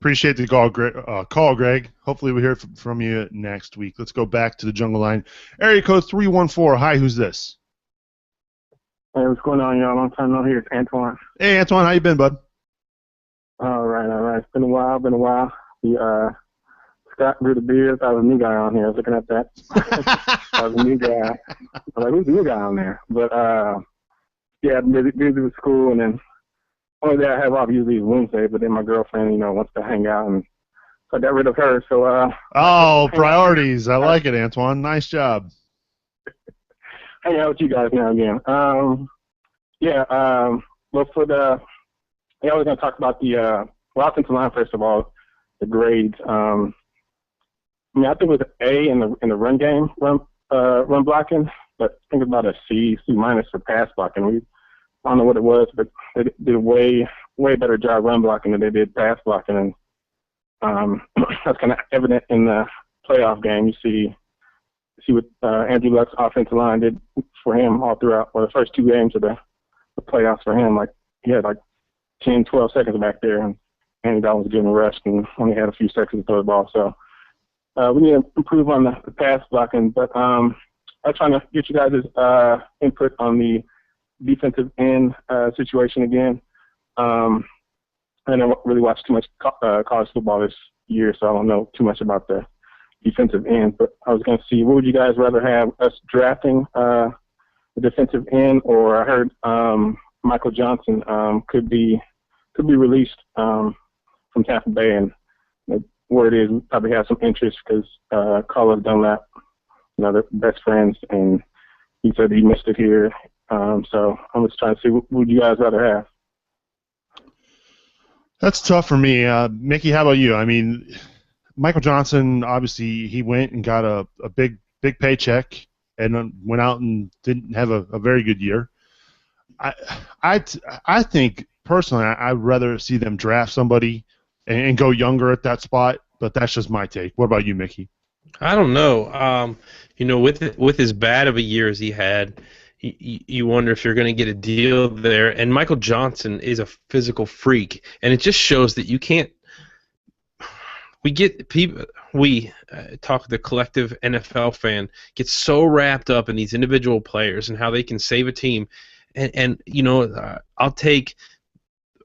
Appreciate the call, Greg. Hopefully we hear from you next week. Let's go back to the jungle line. Area code 314. Hi, who's this? Hey, what's going on, y'all? Long time no hear. It's Antoine. Hey, Antoine. How you been, bud? All right. It's been a while. Scott grew the beard. I was a new guy on here. I was looking at that. I was a new guy. I was like, who's the new guy on there? But, yeah, busy with school, and then only day I have off usually is Wednesday, but then my girlfriend, wants to hang out, and so I got rid of her. So Priorities. I like it, Antoine. Nice job. Hang out with you guys now again. Well, I was going to talk about the offensive line first of all, the grades. I think it was an A in the run game, run blocking, but I think about a C minus for pass blocking. I don't know what it was, but they did a way better job run blocking than they did pass blocking, and that's kind of evident in the playoff game. You see what Andrew Luck's offensive line did for him all throughout, the first two games of the playoffs for him. Like he had 10, 12 seconds back there, and Andy Dalton was getting rushed and only had a few seconds to throw the ball. So we need to improve on the pass blocking, but I'm trying to get you guys' input on the defensive end situation again. I don't really watch too much college football this year, so I don't know too much about the defensive end. But I was going to see, what would you guys rather have, us drafting the defensive end, or I heard Michael Johnson could be released from Tampa Bay, and the word is we probably have some interest because Carlos Dunlap, they're best friends, and he said he missed it here. So I'm just trying to see, what would you guys rather have? That's tough for me. Mickey, how about you? I mean, Michael Johnson, obviously, he went and got a big paycheck and went out and didn't have a very good year. I think, personally, I'd rather see them draft somebody and go younger at that spot, but that's just my take. What about you, Mickey? I don't know. With as bad of a year as he had, you wonder if you're going to get a deal there. And Michael Johnson is a physical freak, and it just shows that you can't. The collective NFL fan gets so wrapped up in these individual players and how they can save a team, and I'll take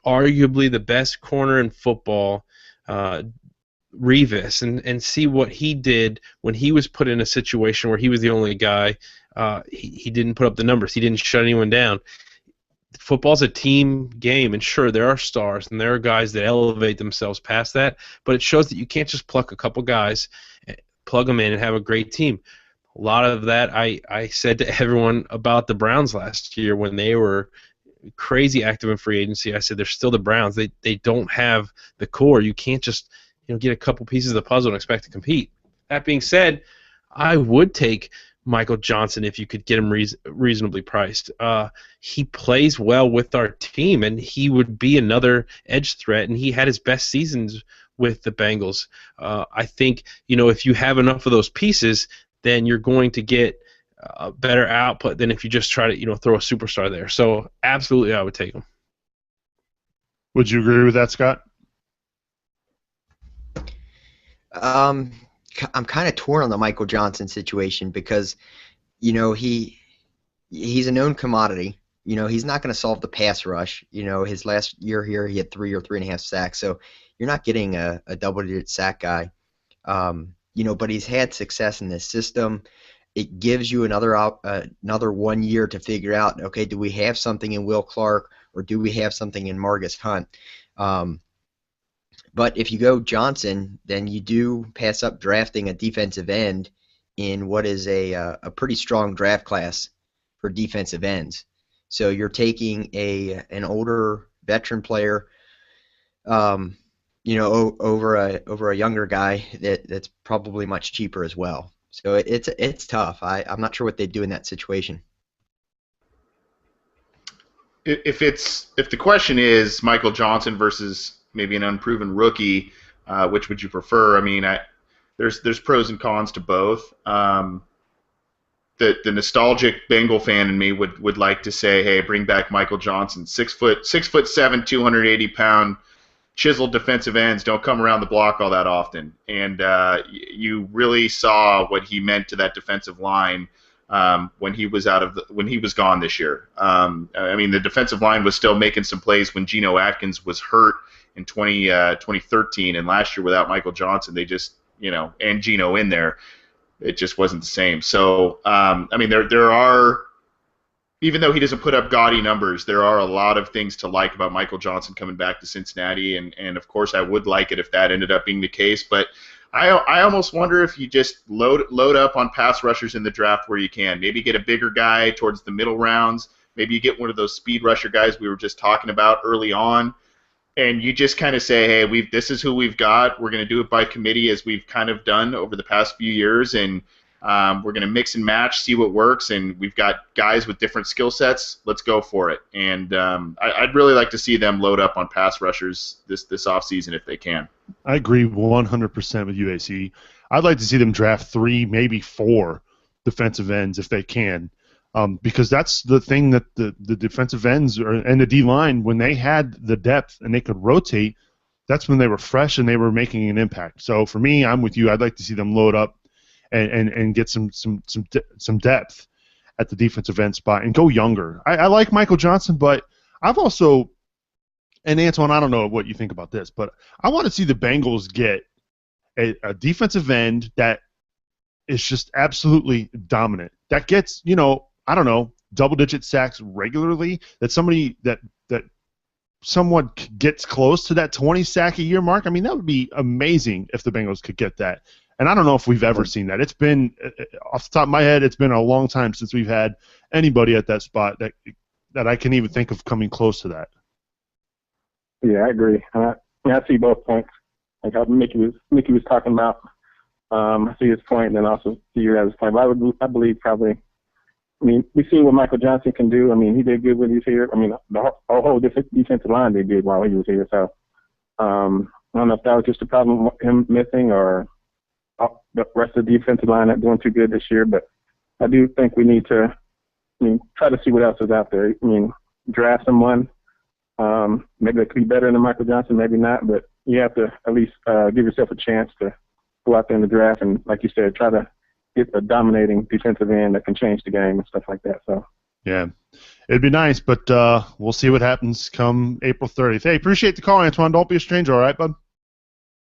arguably the best corner in football, Revis, and see what he did when he was put in a situation where he was the only guy. He didn't put up the numbers. He didn't shut anyone down. Football's a team game, and sure, there are stars, and there are guys that elevate themselves past that, but it shows that you can't just pluck a couple guys, plug them in, and have a great team. A lot of that I said to everyone about the Browns last year when they were crazy active in free agency. I said they're still the Browns. They don't have the core. You can't just get a couple pieces of the puzzle and expect to compete. That being said, I would take Michael Johnson if you could get him reasonably priced. He plays well with our team, and he would be another edge threat, and he had his best seasons with the Bengals. I think, if you have enough of those pieces, then you're going to get a better output than if you just try to, throw a superstar there. So absolutely I would take him. Would you agree with that, Scott? I'm kind of torn on the Michael Johnson situation because, he's a known commodity. He's not going to solve the pass rush. His last year here, he had 3 or 3.5 sacks. So you're not getting a double-digit sack guy. But he's had success in this system. It gives you another 1 year to figure out, okay, do we have something in Will Clark or do we have something in Margus Hunt? But if you go Johnson, then you do pass up drafting a defensive end in what is a pretty strong draft class for defensive ends. So you're taking an older veteran player, over a younger guy that's probably much cheaper as well. So it's tough. I'm not sure what they'd do in that situation. If the question is Michael Johnson versus maybe an unproven rookie, which would you prefer? I mean, there's pros and cons to both. The nostalgic Bengal fan in me would like to say, hey, bring back Michael Johnson, 6'7", 280-pound, chiseled defensive ends don't come around the block all that often, and you really saw what he meant to that defensive line when he was gone this year. I mean, the defensive line was still making some plays when Geno Atkins was hurt in 2013, and last year without Michael Johnson, they just and Geno in there, it just wasn't the same. So I mean, there are even though he doesn't put up gaudy numbers, there are a lot of things to like about Michael Johnson coming back to Cincinnati, and of course I would like it if that ended up being the case. But I almost wonder if you just load up on pass rushers in the draft where you can. Maybe get a bigger guy towards the middle rounds. Maybe you get one of those speed rusher guys we were just talking about early on, and you just kind of say, hey, this is who we've got. We're going to do it by committee as we've kind of done over the past few years, and we're going to mix and match, see what works, and we've got guys with different skill sets. Let's go for it. And I'd really like to see them load up on pass rushers this offseason if they can. I agree 100% with UAC. I'd like to see them draft 3, maybe 4 defensive ends if they can, because that's the thing that the defensive ends and the D-line, when they had the depth and they could rotate, that's when they were fresh and they were making an impact. So for me, I'm with you. I'd like to see them load up and get some depth at the defensive end spot and go younger. I like Michael Johnson, but I've also, and Antoine, I don't know what you think about this, but I want to see the Bengals get a defensive end that is just absolutely dominant. That gets, I don't know, double-digit sacks regularly. That somebody that somewhat gets close to that 20 sack a year mark. I mean, that would be amazing if the Bengals could get that. And I don't know if we've ever seen that. It's been, off the top of my head, it's been a long time since we've had anybody at that spot that I can even think of coming close to that. Yeah, I agree. I see both points. Like how Mickey was talking about. I see his point, and then also see your guys' point. But I believe probably. I mean, we see what Michael Johnson can do. I mean, he did good when he was here. I mean, the whole defensive line did good while he was here. So I don't know if that was just a problem with him missing or the rest of the defensive line not doing too good this year. But I do think we need to, try to see what else is out there. I mean, draft someone. Maybe they could be better than Michael Johnson, maybe not. But you have to at least give yourself a chance to go out there in the draft and, like you said, try to get a dominating defensive end that can change the game and stuff like that. So yeah, it'd be nice, but we'll see what happens come April 30th. Hey, appreciate the call, Antoine. Don't be a stranger, all right, bud?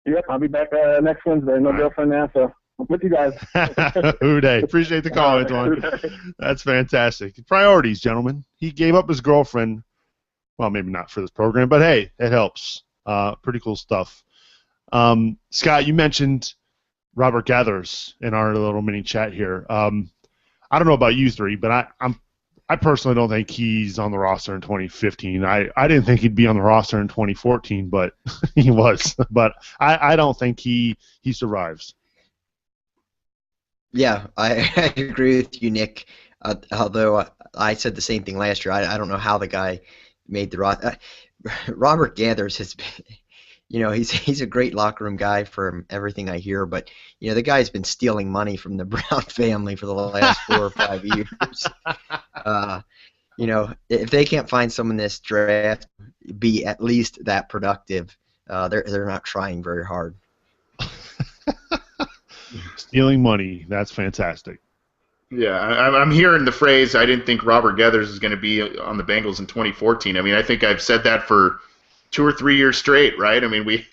Yep, I'll be back next Wednesday. No girlfriend now, so I'm with you guys. Hooday. Appreciate the call, Antoine. That's fantastic. Priorities, gentlemen. He gave up his girlfriend. Well, maybe not for this program, but hey, it helps. Pretty cool stuff. Scott, you mentioned Robert Gathers in our little mini chat here. I don't know about you three, but I personally don't think he's on the roster in 2015. I didn't think he'd be on the roster in 2014, but he was. But I don't think he survives. Yeah, I agree with you, Nick. Although I said the same thing last year. I don't know how the guy made the roster. Robert Gathers has been, he's a great locker room guy from everything I hear, but the guy's been stealing money from the Brown family for the last 4 or 5 years. If they can't find someone in this draft be at least that productive, they're not trying very hard. Stealing money, that's fantastic. Yeah, I'm hearing the phrase, I didn't think Robert Gathers was going to be on the Bengals in 2014. I mean, I think I've said that for 2 or 3 years straight, right? I mean, we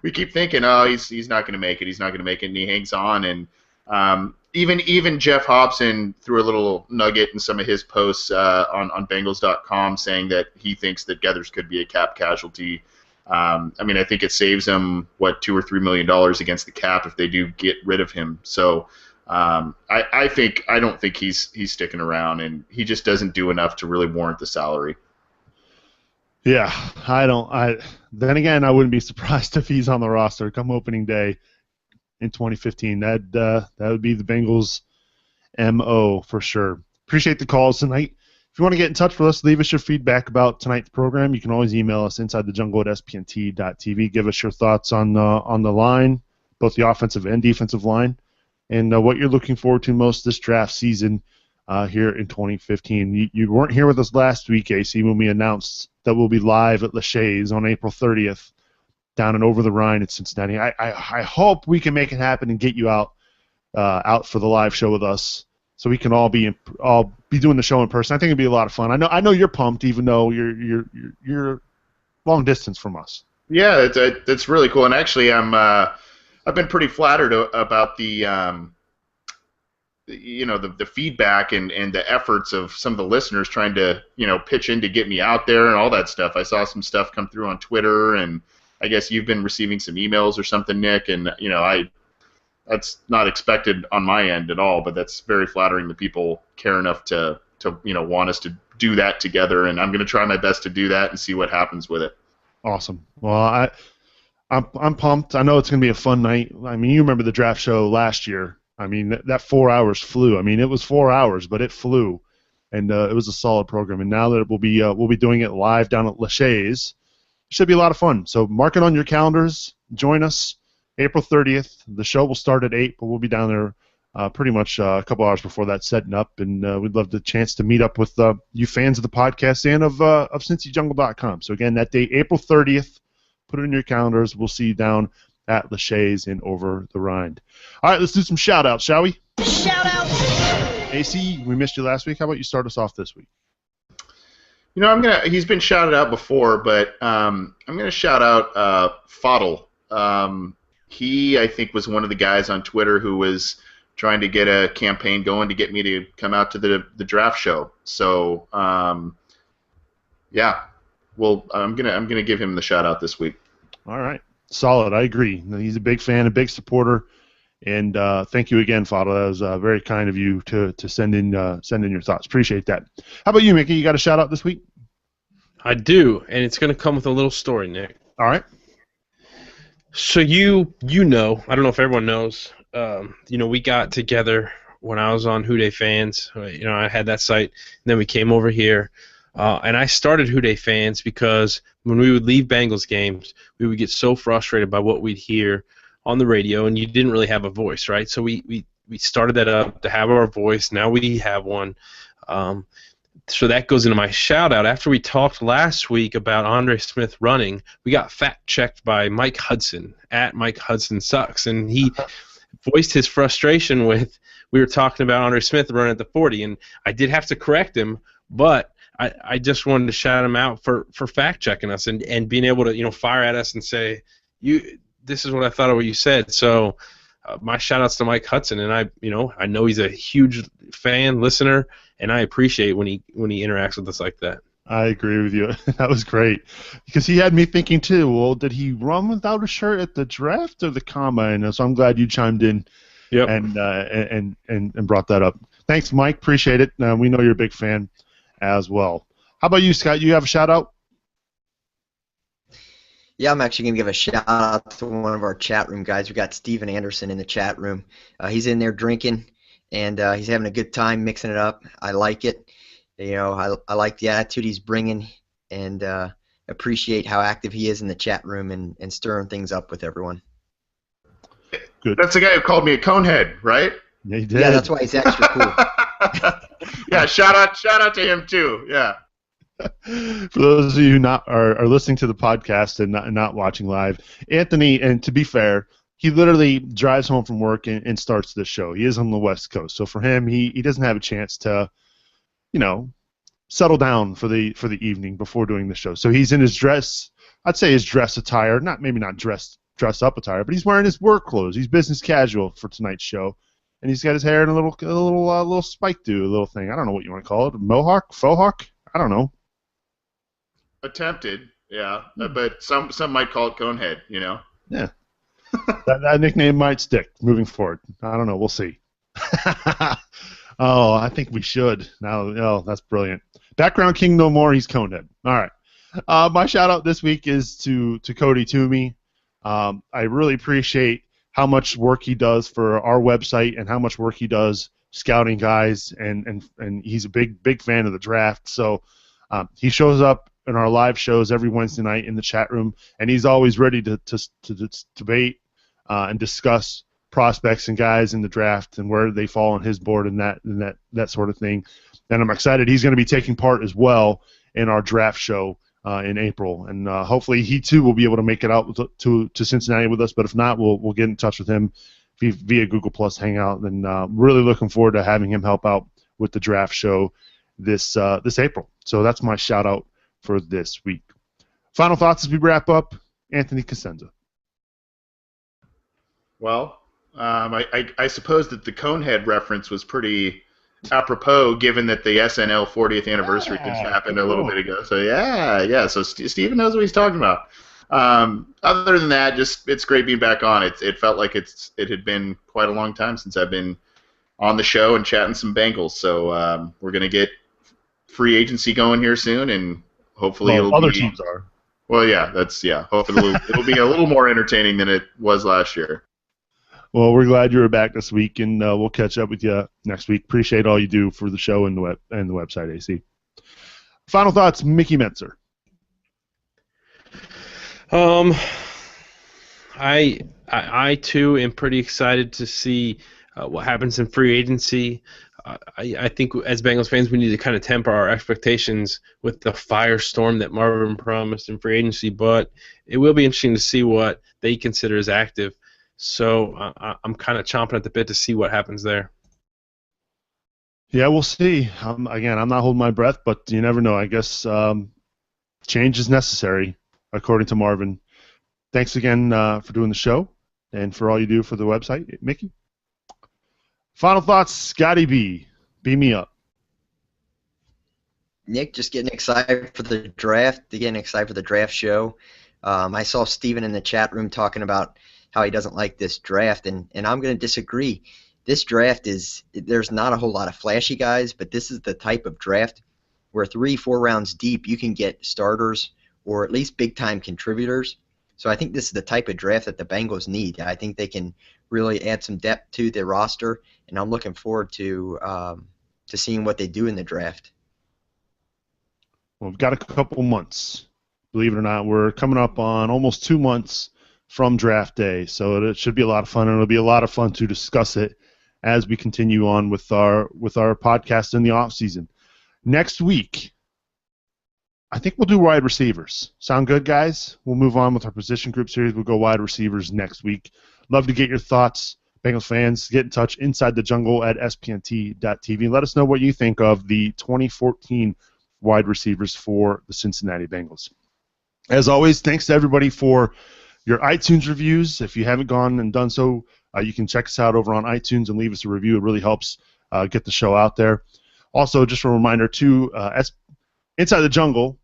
we keep thinking, oh, he's not going to make it, and he hangs on. And even Jeff Hobson threw a little nugget in some of his posts on Bengals.com saying that he thinks that Gathers could be a cap casualty. I mean, I think it saves them, $2 or $3 million against the cap if they do get rid of him. So I don't think he's sticking around, and he just doesn't do enough to really warrant the salary. Yeah, then again, I wouldn't be surprised if he's on the roster come opening day in 2015. That would be the Bengals' MO for sure. Appreciate the calls tonight. If you want to get in touch with us, leave us your feedback about tonight's program. You can always email us insidethejungle@spnt.tv. Give us your thoughts on the line, both the offensive and defensive line, and what you're looking forward to most this draft season here in 2015. You weren't here with us last week, AC, when we announced that we'll be live at Lachey's on April 30th down and over the Rhine in Cincinnati. I hope we can make it happen and get you out for the live show with us, so we can all be doing the show in person. I think it'd be a lot of fun. I know you're pumped, even though you're long distance from us. Yeah, it's really cool. And actually, I've been pretty flattered about the the feedback and the efforts of some of the listeners trying to pitch in to get me out there and all that stuff. I saw some stuff come through on Twitter, and I guess you've been receiving some emails or something, Nick, and that's not expected on my end at all, but that's very flattering that people care enough to want us to do that together, and I'm going to try my best to do that and see what happens with it. Awesome. Well, I'm pumped. I know it's going to be a fun night. I mean, you remember the draft show last year. I mean, that 4 hours flew. I mean, it was 4 hours, but it flew, and it was a solid program. And now that we'll be doing it live down at Lachey's, it should be a lot of fun. So mark it on your calendars. Join us April 30th. The show will start at 8, but we'll be down there pretty much a couple hours before that setting up, and we'd love the chance to meet up with you fans of the podcast and of CincyJungle.com. So again, that date, April 30th. Put it in your calendars. We'll see you down at Lachey's in Over the Rind. All right, let's do some shout-outs, shall we? Shout-outs! AC, we missed you last week. How about you start us off this week? He's been shouted out before, but I'm gonna shout out Fodl. He, I think, was one of the guys on Twitter who was trying to get a campaign going to get me to come out to the draft show. So, yeah. Well, I'm gonna give him the shout out this week. All right, solid. I agree. He's a big fan, a big supporter, and thank you again, Fodl. That was very kind of you to send in your thoughts. Appreciate that. How about you, Mickey? You got a shout out this week? I do, and it's going to come with a little story, Nick. All right. So you know, I don't know if everyone knows. We got together when I was on Who Dey Fans. I had that site, and then we came over here. And I started Who Dey Fans because when we would leave Bengals games, we would get so frustrated by what we'd hear on the radio, and you didn't really have a voice, right? So we started that up to have our voice. Now we have one. So that goes into my shout-out. After we talked last week about Andre Smith running, we got fact-checked by Mike Hudson, at Mike Hudson Sucks, and he voiced his frustration with, we were talking about Andre Smith running at the 40, and I did have to correct him, but I just wanted to shout him out for fact-checking us and being able to fire at us and say, this is what I thought of what you said. So my shout-outs to Mike Hudson, and I know he's a huge fan, listener, and I appreciate when he interacts with us like that. I agree with you. That was great because he had me thinking too. Well, did he run without a shirt at the draft or the combine? So I'm glad you chimed in. Yep. And brought that up. Thanks, Mike. Appreciate it. We know you're a big fan as well. How about you, Scott? You have a shout out? Yeah, I'm actually going to give a shout out to one of our chat room guys. We got Steven Anderson in the chat room. He's in there drinking, and he's having a good time mixing it up. I like it. I like the attitude he's bringing, and appreciate how active he is in the chat room and stirring things up with everyone. Good. That's the guy who called me a conehead, right? Yeah, he did. Yeah, that's why he's extra cool. Yeah, shout out to him too. Yeah. For those of you who are listening to the podcast and not watching live, Anthony, and to be fair, he literally drives home from work and starts the show. He is on the West Coast, so for him, he doesn't have a chance to, settle down for the evening before doing the show. So he's in his dress. I'd say his dress attire, maybe not dress up attire, but he's wearing his work clothes. He's business casual for tonight's show, and he's got his hair in a little spike do, a little thing. I don't know what you want to call it, faux hawk. I don't know. Attempted, yeah, but some might call it conehead. Yeah. that nickname might stick moving forward. I don't know. We'll see. Oh, I think we should. That's brilliant. Background King no more. He's conehead. All right. My shout out this week is to Cody Toomey. I really appreciate how much work he does for our website and how much work he does scouting guys, and he's a big fan of the draft. So he shows up in our live shows every Wednesday night in the chat room, and he's always ready to debate and discuss prospects and guys in the draft and where they fall on his board and that sort of thing. And I'm excited he's going to be taking part as well in our draft show in April, and hopefully he too will be able to make it out to Cincinnati with us. But if not, we'll get in touch with him via Google Plus Hangout, and really looking forward to having him help out with the draft show this April. So that's my shout out for this week. Final thoughts as we wrap up, Anthony Cosenza. Well, I suppose that the Conehead reference was pretty apropos, given that the SNL 40th anniversary just happened a little bit ago. So yeah. So Steven knows what he's talking about. Other than that, just it's great being back on. It felt like it had been quite a long time since I've been on the show and chatting some Bengals. So we're gonna get free agency going here soon, and hopefully teams are. Well, yeah, hopefully it'll be a little more entertaining than it was last year. Well, we're glad you were back this week, and we'll catch up with you next week. Appreciate all you do for the show and the website, AC. Final thoughts, Mickey Mentzer. I too am pretty excited to see what happens in free agency. I think as Bengals fans, we need to kind of temper our expectations with the firestorm that Marvin promised in free agency, but it will be interesting to see what they consider as active. So I'm kind of chomping at the bit to see what happens there. Yeah, we'll see. Again, I'm not holding my breath, but you never know. I guess change is necessary, according to Marvin. Thanks again for doing the show and for all you do for the website, Mickey. Final thoughts, Scotty B. Beam me up. Nick, just getting excited for the draft, show. I saw Steven in the chat room talking about how he doesn't like this draft, and I'm going to disagree. This draft there's not a whole lot of flashy guys, but this is the type of draft where 3-4 rounds deep you can get starters or at least big-time contributors. So I think this is the type of draft that the Bengals need. I think they can really add some depth to their roster, and I'm looking forward to seeing what they do in the draft. Well, we've got a couple months. Believe it or not, we're coming up on almost 2 months from draft day, so it should be a lot of fun, and it'll be a lot of fun to discuss it as we continue on with our podcast in the off season. Next week, I think we'll do wide receivers. Sound good, guys? We'll move on with our position group series. We'll go wide receivers next week. Love to get your thoughts, Bengals fans. Get in touch inside the jungle at spnt.tv. Let us know what you think of the 2014 wide receivers for the Cincinnati Bengals. As always, thanks to everybody for your iTunes reviews. If you haven't gone and done so, you can check us out over on iTunes and leave us a review. It really helps get the show out there. Also, just a reminder, too, Inside the Jungle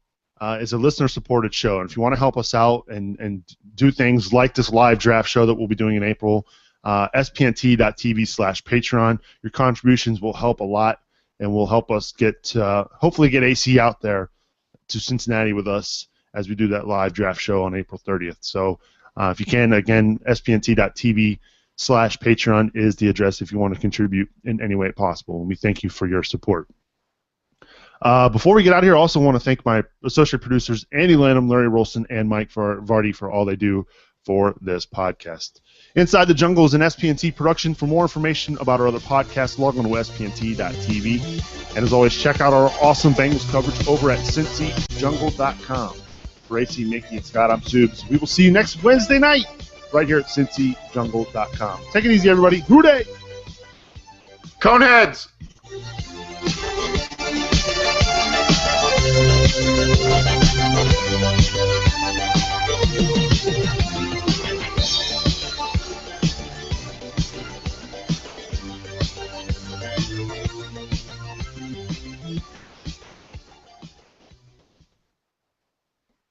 is a listener-supported show, and if you want to help us out and do things like this live draft show that we'll be doing in April, spnt.tv/Patreon. Your contributions will help a lot and will help us hopefully get AC out there to Cincinnati with us as we do that live draft show on April 30th. So if you can, again, spnt.tv/Patreon is the address if you want to contribute in any way possible, and we thank you for your support. Before we get out of here, I also want to thank my associate producers, Andy Lanham, Larry Rolson, and Mike Vardy for all they do for this podcast. Inside the Jungle is an SPNT production. For more information about our other podcasts, log on to spnt.tv. And as always, check out our awesome Bengals coverage over at cincyjungle.com. For AC, Mickey, and Scott, I'm Subs. We will see you next Wednesday night right here at cincyjungle.com. Take it easy, everybody. Hooday! Coneheads!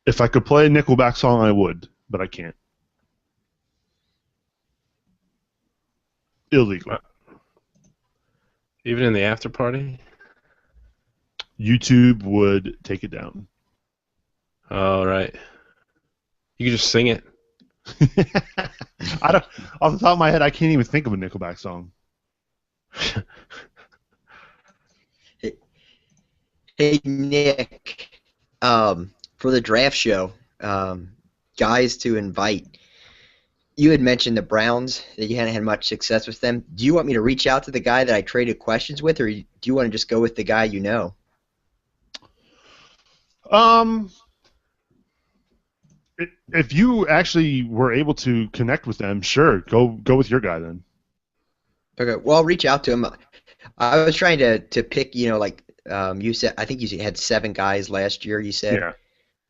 If I could play a Nickelback song, I would, but I can't. Illegal. Even in the after party? YouTube would take it down. All right. You can just sing it. I don't. Off the top of my head, I can't even think of a Nickelback song. Hey Nick, for the draft show, guys to invite. You had mentioned the Browns, that you hadn't had much success with them. Do you want me to reach out to the guy that I traded questions with, or do you want to just go with the guy you know? If you actually were able to connect with them, sure, go with your guy then. Okay, well, I'll reach out to him. I was trying to pick, you said, I think you had 7 guys last year, you said.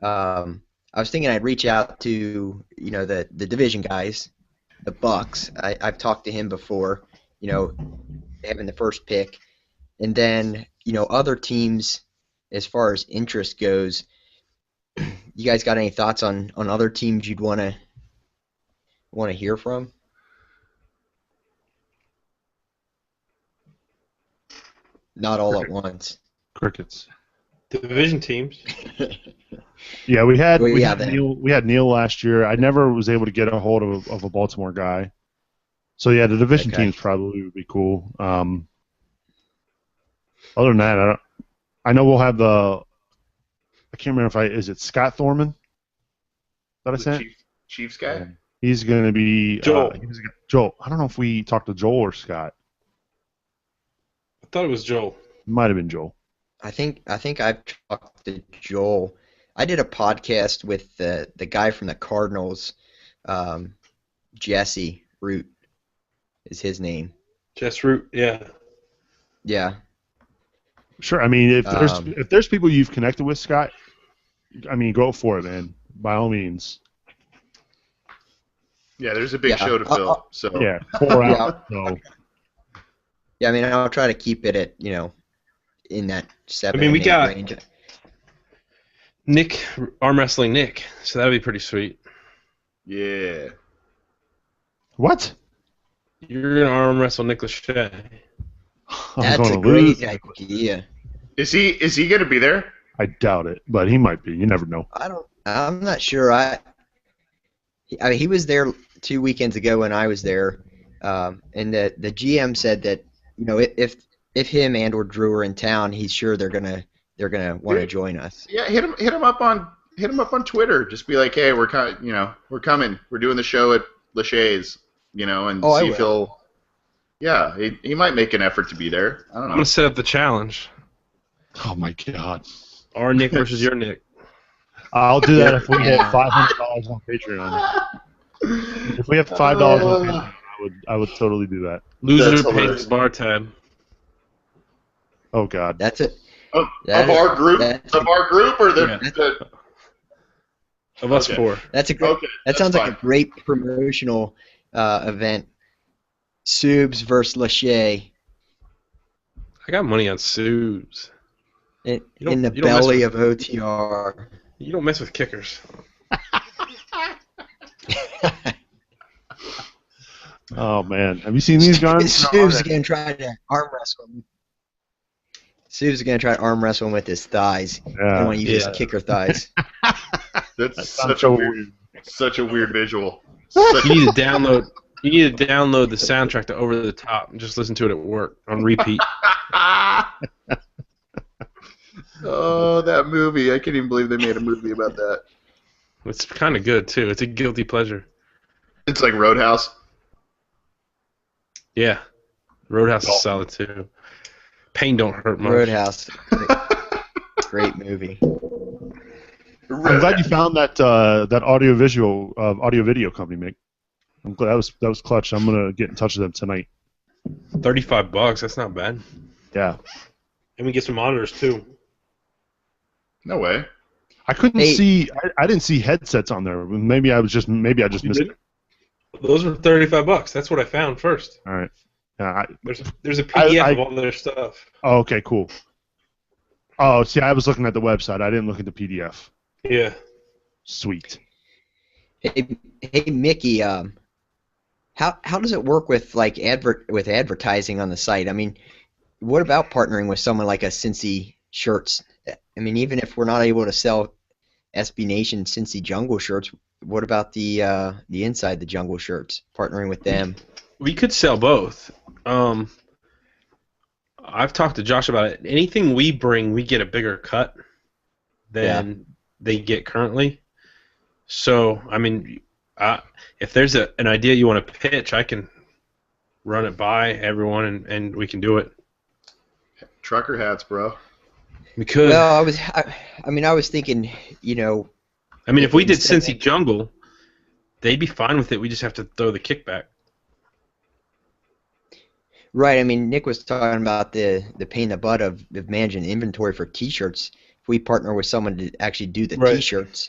Yeah. I was thinking I'd reach out to, the division guys the Bucks. I've talked to him before, having the first pick. And then, other teams, as far as interest goes, you guys got any thoughts on other teams you'd want to hear from? Not all at once. Crickets. Division teams. Yeah, we had Neil. We had Neil last year. I never was able to get a hold of a Baltimore guy. So yeah, the division teams probably would be cool. Other than that, I know we'll have I can't remember is it Scott Thorman that I sent? Chiefs guy? He's going to be Joel. Joel. I don't know if we talked to Joel or Scott. I thought it was Joel. It might have been Joel. I think I've talked to Joel. I did a podcast with the guy from the Cardinals, Jesse Root is his name. Jess Root, yeah. Yeah. Sure. I mean, if there's people you've connected with, Scott, I mean, go for it, man. By all means. Yeah, there's a big show to fill. So yeah, 4 hours. So. Yeah, I mean, I'll try to keep it at in that 7. I mean, we got range. Nick arm wrestling Nick, so that'd be pretty sweet. Yeah. What? You're gonna arm wrestle Nick Lachey. That's a great idea. Is he gonna be there? I doubt it, but he might be. You never know. I'm not sure. I mean, he was there 2 weekends ago when I was there, and the GM said that if him and or Drew are in town, he's sure they're gonna want to join us. Yeah, hit him up on Twitter. Just be like, hey, we're coming. We're doing the show at Lachey's, and see if he'll. Yeah, he might make an effort to be there. I don't know. I'm gonna set up the challenge. Oh my God. Our Nick versus your Nick. I'll do that if we hit $500 on Patreon. If we have $5 on Patreon, I would totally do that. Loser pays bar tab. Oh God. That's it. Of our group or the of us four. That's a great. Okay, that sounds like a great promotional event. Subs versus Lachey. I got money on Subs. In the belly of OTR. You don't mess with kickers. Oh man, have you seen these guns? Subs is gonna try to arm wrestle him. Subs is gonna try to arm wrestle him with his thighs. Yeah. I don't want to use his kicker thighs. That's such a weird visual. You need to download. You need to download the soundtrack to Over the Top and just listen to it at work on repeat. Oh, that movie! I can't even believe they made a movie about that. It's kind of good too. It's a guilty pleasure. It's like Roadhouse. Yeah, Roadhouse is solid too. Pain don't hurt much. Roadhouse, great movie. I'm glad you found that audio video company, Mick. I'm glad that was clutch. I'm gonna get in touch with them tonight. $35. That's not bad. Yeah. And we get some monitors too. No way. I couldn't see. I didn't see headsets on there. Maybe I just missed it. Those were $35. That's what I found first. All right. There's a PDF of all their stuff. Oh, okay, cool. Oh, see, I was looking at the website. I didn't look at the PDF. Yeah. Sweet. Hey, Mickey. How does it work with with advertising on the site? I mean, what about partnering with someone like a Cincy Shirts? I mean, even if we're not able to sell SB Nation Cincy Jungle shirts, what about the Inside the Jungle shirts? Partnering with them. We could sell both. I've talked to Josh about it. Anything we bring, we get a bigger cut than they get currently. So, I mean, if there's an idea you want to pitch, I can run it by everyone and we can do it. Trucker hats, bro. We could. Well, I was thinking, I mean, if we did Cincy Jungle, they'd be fine with it. We just have to throw the kickback. Right. I mean, Nick was talking about the pain in the butt of managing inventory for T-shirts. If we partner with someone to actually do the T-shirts,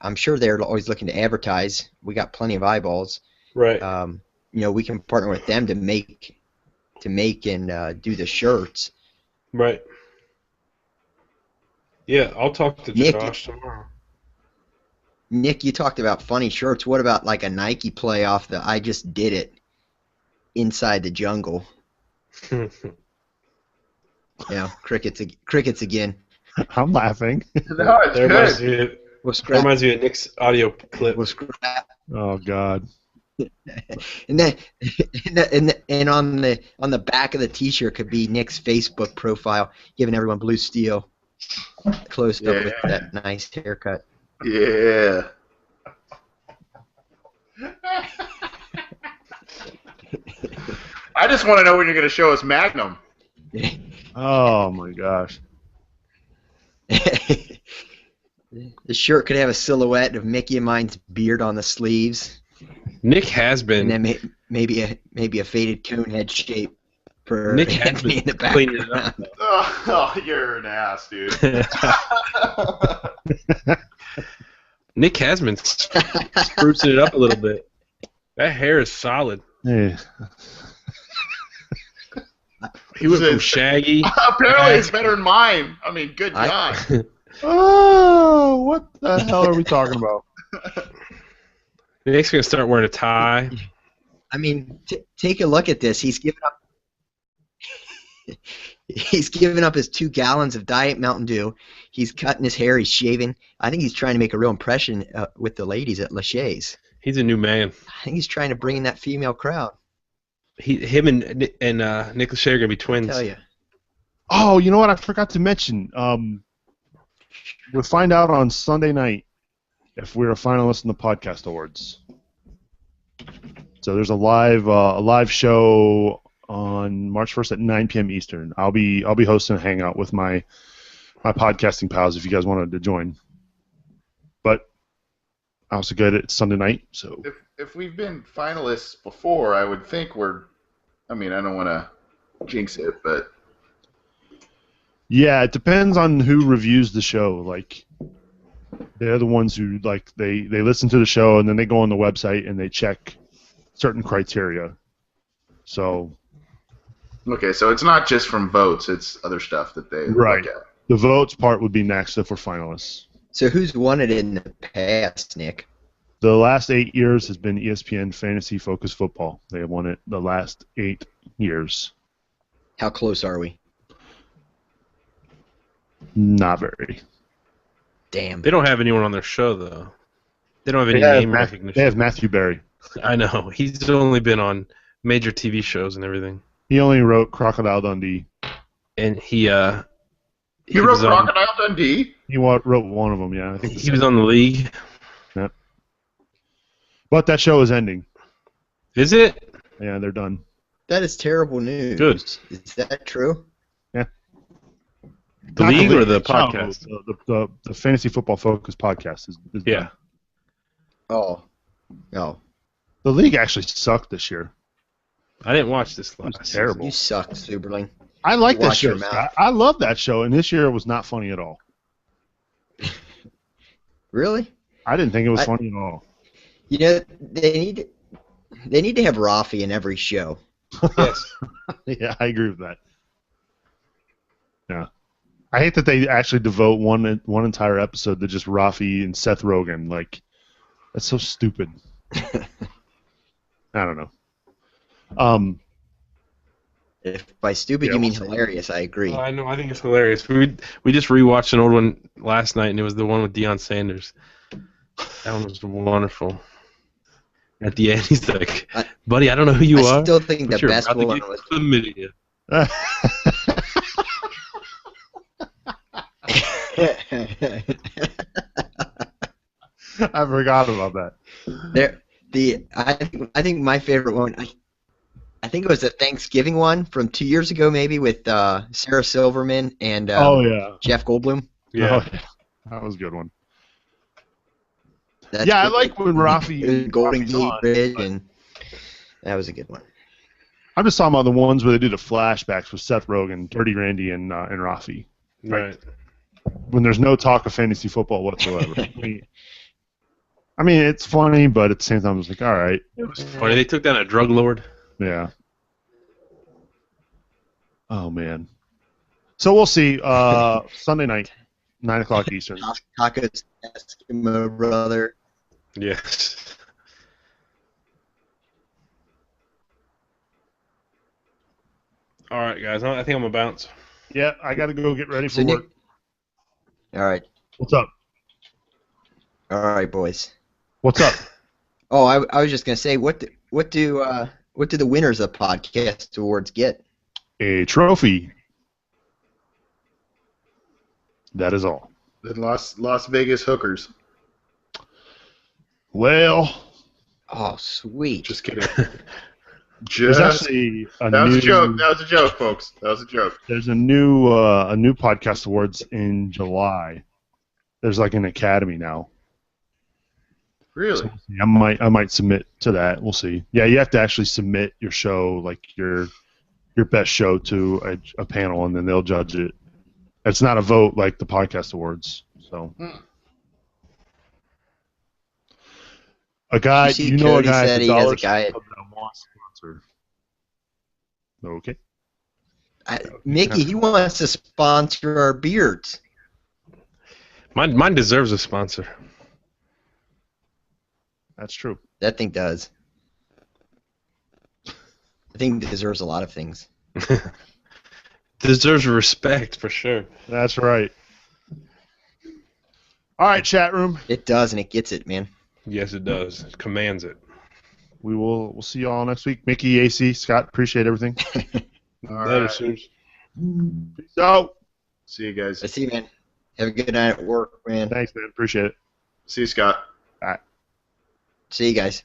I'm sure they're always looking to advertise. We got plenty of eyeballs. Right. We can partner with them to make and do the shirts. Right. Yeah, I'll talk to Nick, Josh tomorrow. Nick, you talked about funny shirts. What about like a Nike play off the "I just did it" inside the jungle? Crickets again. I'm laughing. No, it's That good. reminds me of Nick's audio clip. Oh God. And then and on the back of the T-shirt could be Nick's Facebook profile, giving everyone Blue Steel close up with that nice haircut. Yeah. I just want to know when you're going to show us Magnum. Oh my gosh. The shirt could have a silhouette of Mickey and mine's beard on the sleeves. Nick has been. And then maybe a faded cone head shape for Nick has Anthony been in the cleaning it background. up. Oh, you're an ass, dude. Nick has been sprucing it up a little bit. That hair is solid. Hey. He went from shaggy. Apparently, it's better than mine. I mean, good God. Oh, what the hell are we talking about? Nick's gonna start wearing a tie. I mean, take a look at this. He's given up. He's given up his 2 gallons of Diet Mountain Dew. He's cutting his hair. He's shaving. I think he's trying to make a real impression with the ladies at Lachey's. He's a new man. I think he's trying to bring in that female crowd. Him and Nick Lachey are gonna be twins. I tell you. Oh, you know what? I forgot to mention. We'll find out on Sunday night if we're a finalist in the podcast awards. So there's a live show on March 1st at 9 p.m. Eastern. I'll be hosting a hangout with my podcasting pals if you guys wanted to join. But I also get it Sunday night. So if we've been finalists before, I would think I don't want to jinx it, but yeah, it depends on who reviews the show. Like, they're the ones who they listen to the show and then they go on the website and they check certain criteria. So. Okay, so it's not just from votes; it's other stuff that they look at. The votes part would be next if we're finalists. So who's won it in the past, Nick? The last 8 years has been ESPN Fantasy Focus Football. They have won it the last 8 years. How close are we? Not very. Damn. They don't have anyone on their show though. They don't have any name recognition. They have Matthew Berry. I know. He's only been on major TV shows and everything. He only wrote Crocodile Dundee. And he wrote Crocodile Dundee? He wrote one of them, yeah. I think he was on the league. Yeah. But that show is ending. Is it? Yeah, they're done. That is terrible news. Good. Is that true? Yeah. The league or the podcast? The Fantasy Football Focus podcast is yeah. Done. Oh. The league actually sucked this year. I didn't watch this last. It was terrible. You suck, Superling. I like that Watch show. your mouth. I love that show, and this year it was not funny at all. Really? I didn't think it was funny at all. You know, they need to have Rafi in every show. Yes. Yeah, I agree with that. Yeah. I hate that they actually devote one entire episode to just Rafi and Seth Rogen. Like, that's so stupid. I don't know. If by stupid you mean hilarious, I agree. I know. I think it's hilarious. We just rewatched an old one last night, and it was the one with Deion Sanders. That one was wonderful. At the end, he's like, "Buddy, I don't know who you are." I still think but the you're best about to one get was. chlamydia." I forgot about that. I think my favorite one. I think it was the Thanksgiving one from 2 years ago, maybe with Sarah Silverman and Jeff Goldblum. Yeah. Oh, yeah. That was a good one. That's I like when Rafi Golden Rafi's Gate on, Bridge, but and that was a good one. I'm just talking about the ones where they do the flashbacks with Seth Rogen, Dirty Randy, and Rafi. Right. when there's no talk of fantasy football whatsoever. I mean, it's funny, but at the same time, it's like, all right. It was funny. They took down a drug lord. Yeah. Oh, man. So we'll see. Sunday night, 9 o'clock Eastern. Tacos Eskimo brother. Yes. All right, guys. I think I'm going to bounce. Yeah, I got to go get ready for So, work. All right. What's up? All right, boys. What's up? Oh, I was just gonna say, what do the winners of podcast awards get? A trophy. That is all. The Las Vegas hookers. Well. Oh, sweet. Just kidding. There's actually that was a joke. That was a joke, folks. That was a joke. There's a new podcast awards in July. There's like an academy now. Really? So I might submit to that. We'll see. Yeah, you have to actually submit your show, like your best show, to a panel, and then they'll judge it. It's not a vote like the podcast awards. So. A guy, you know, Cody a guy said he has a guy at sponsor. Okay. Mickey, he wants to sponsor our beards. Mine deserves a sponsor. That's true. That thing does. I think it deserves a lot of things. Deserves respect for sure. That's right. All right, chat room. It does, and it gets it, man. Yes, it does. It commands it. We'll see you all next week. Mickey, AC, Scott, appreciate everything. All right. Peace out. See you guys. I see you, man. Have a good night at work, man. Thanks, man. Appreciate it. See you, Scott. All right. See you guys.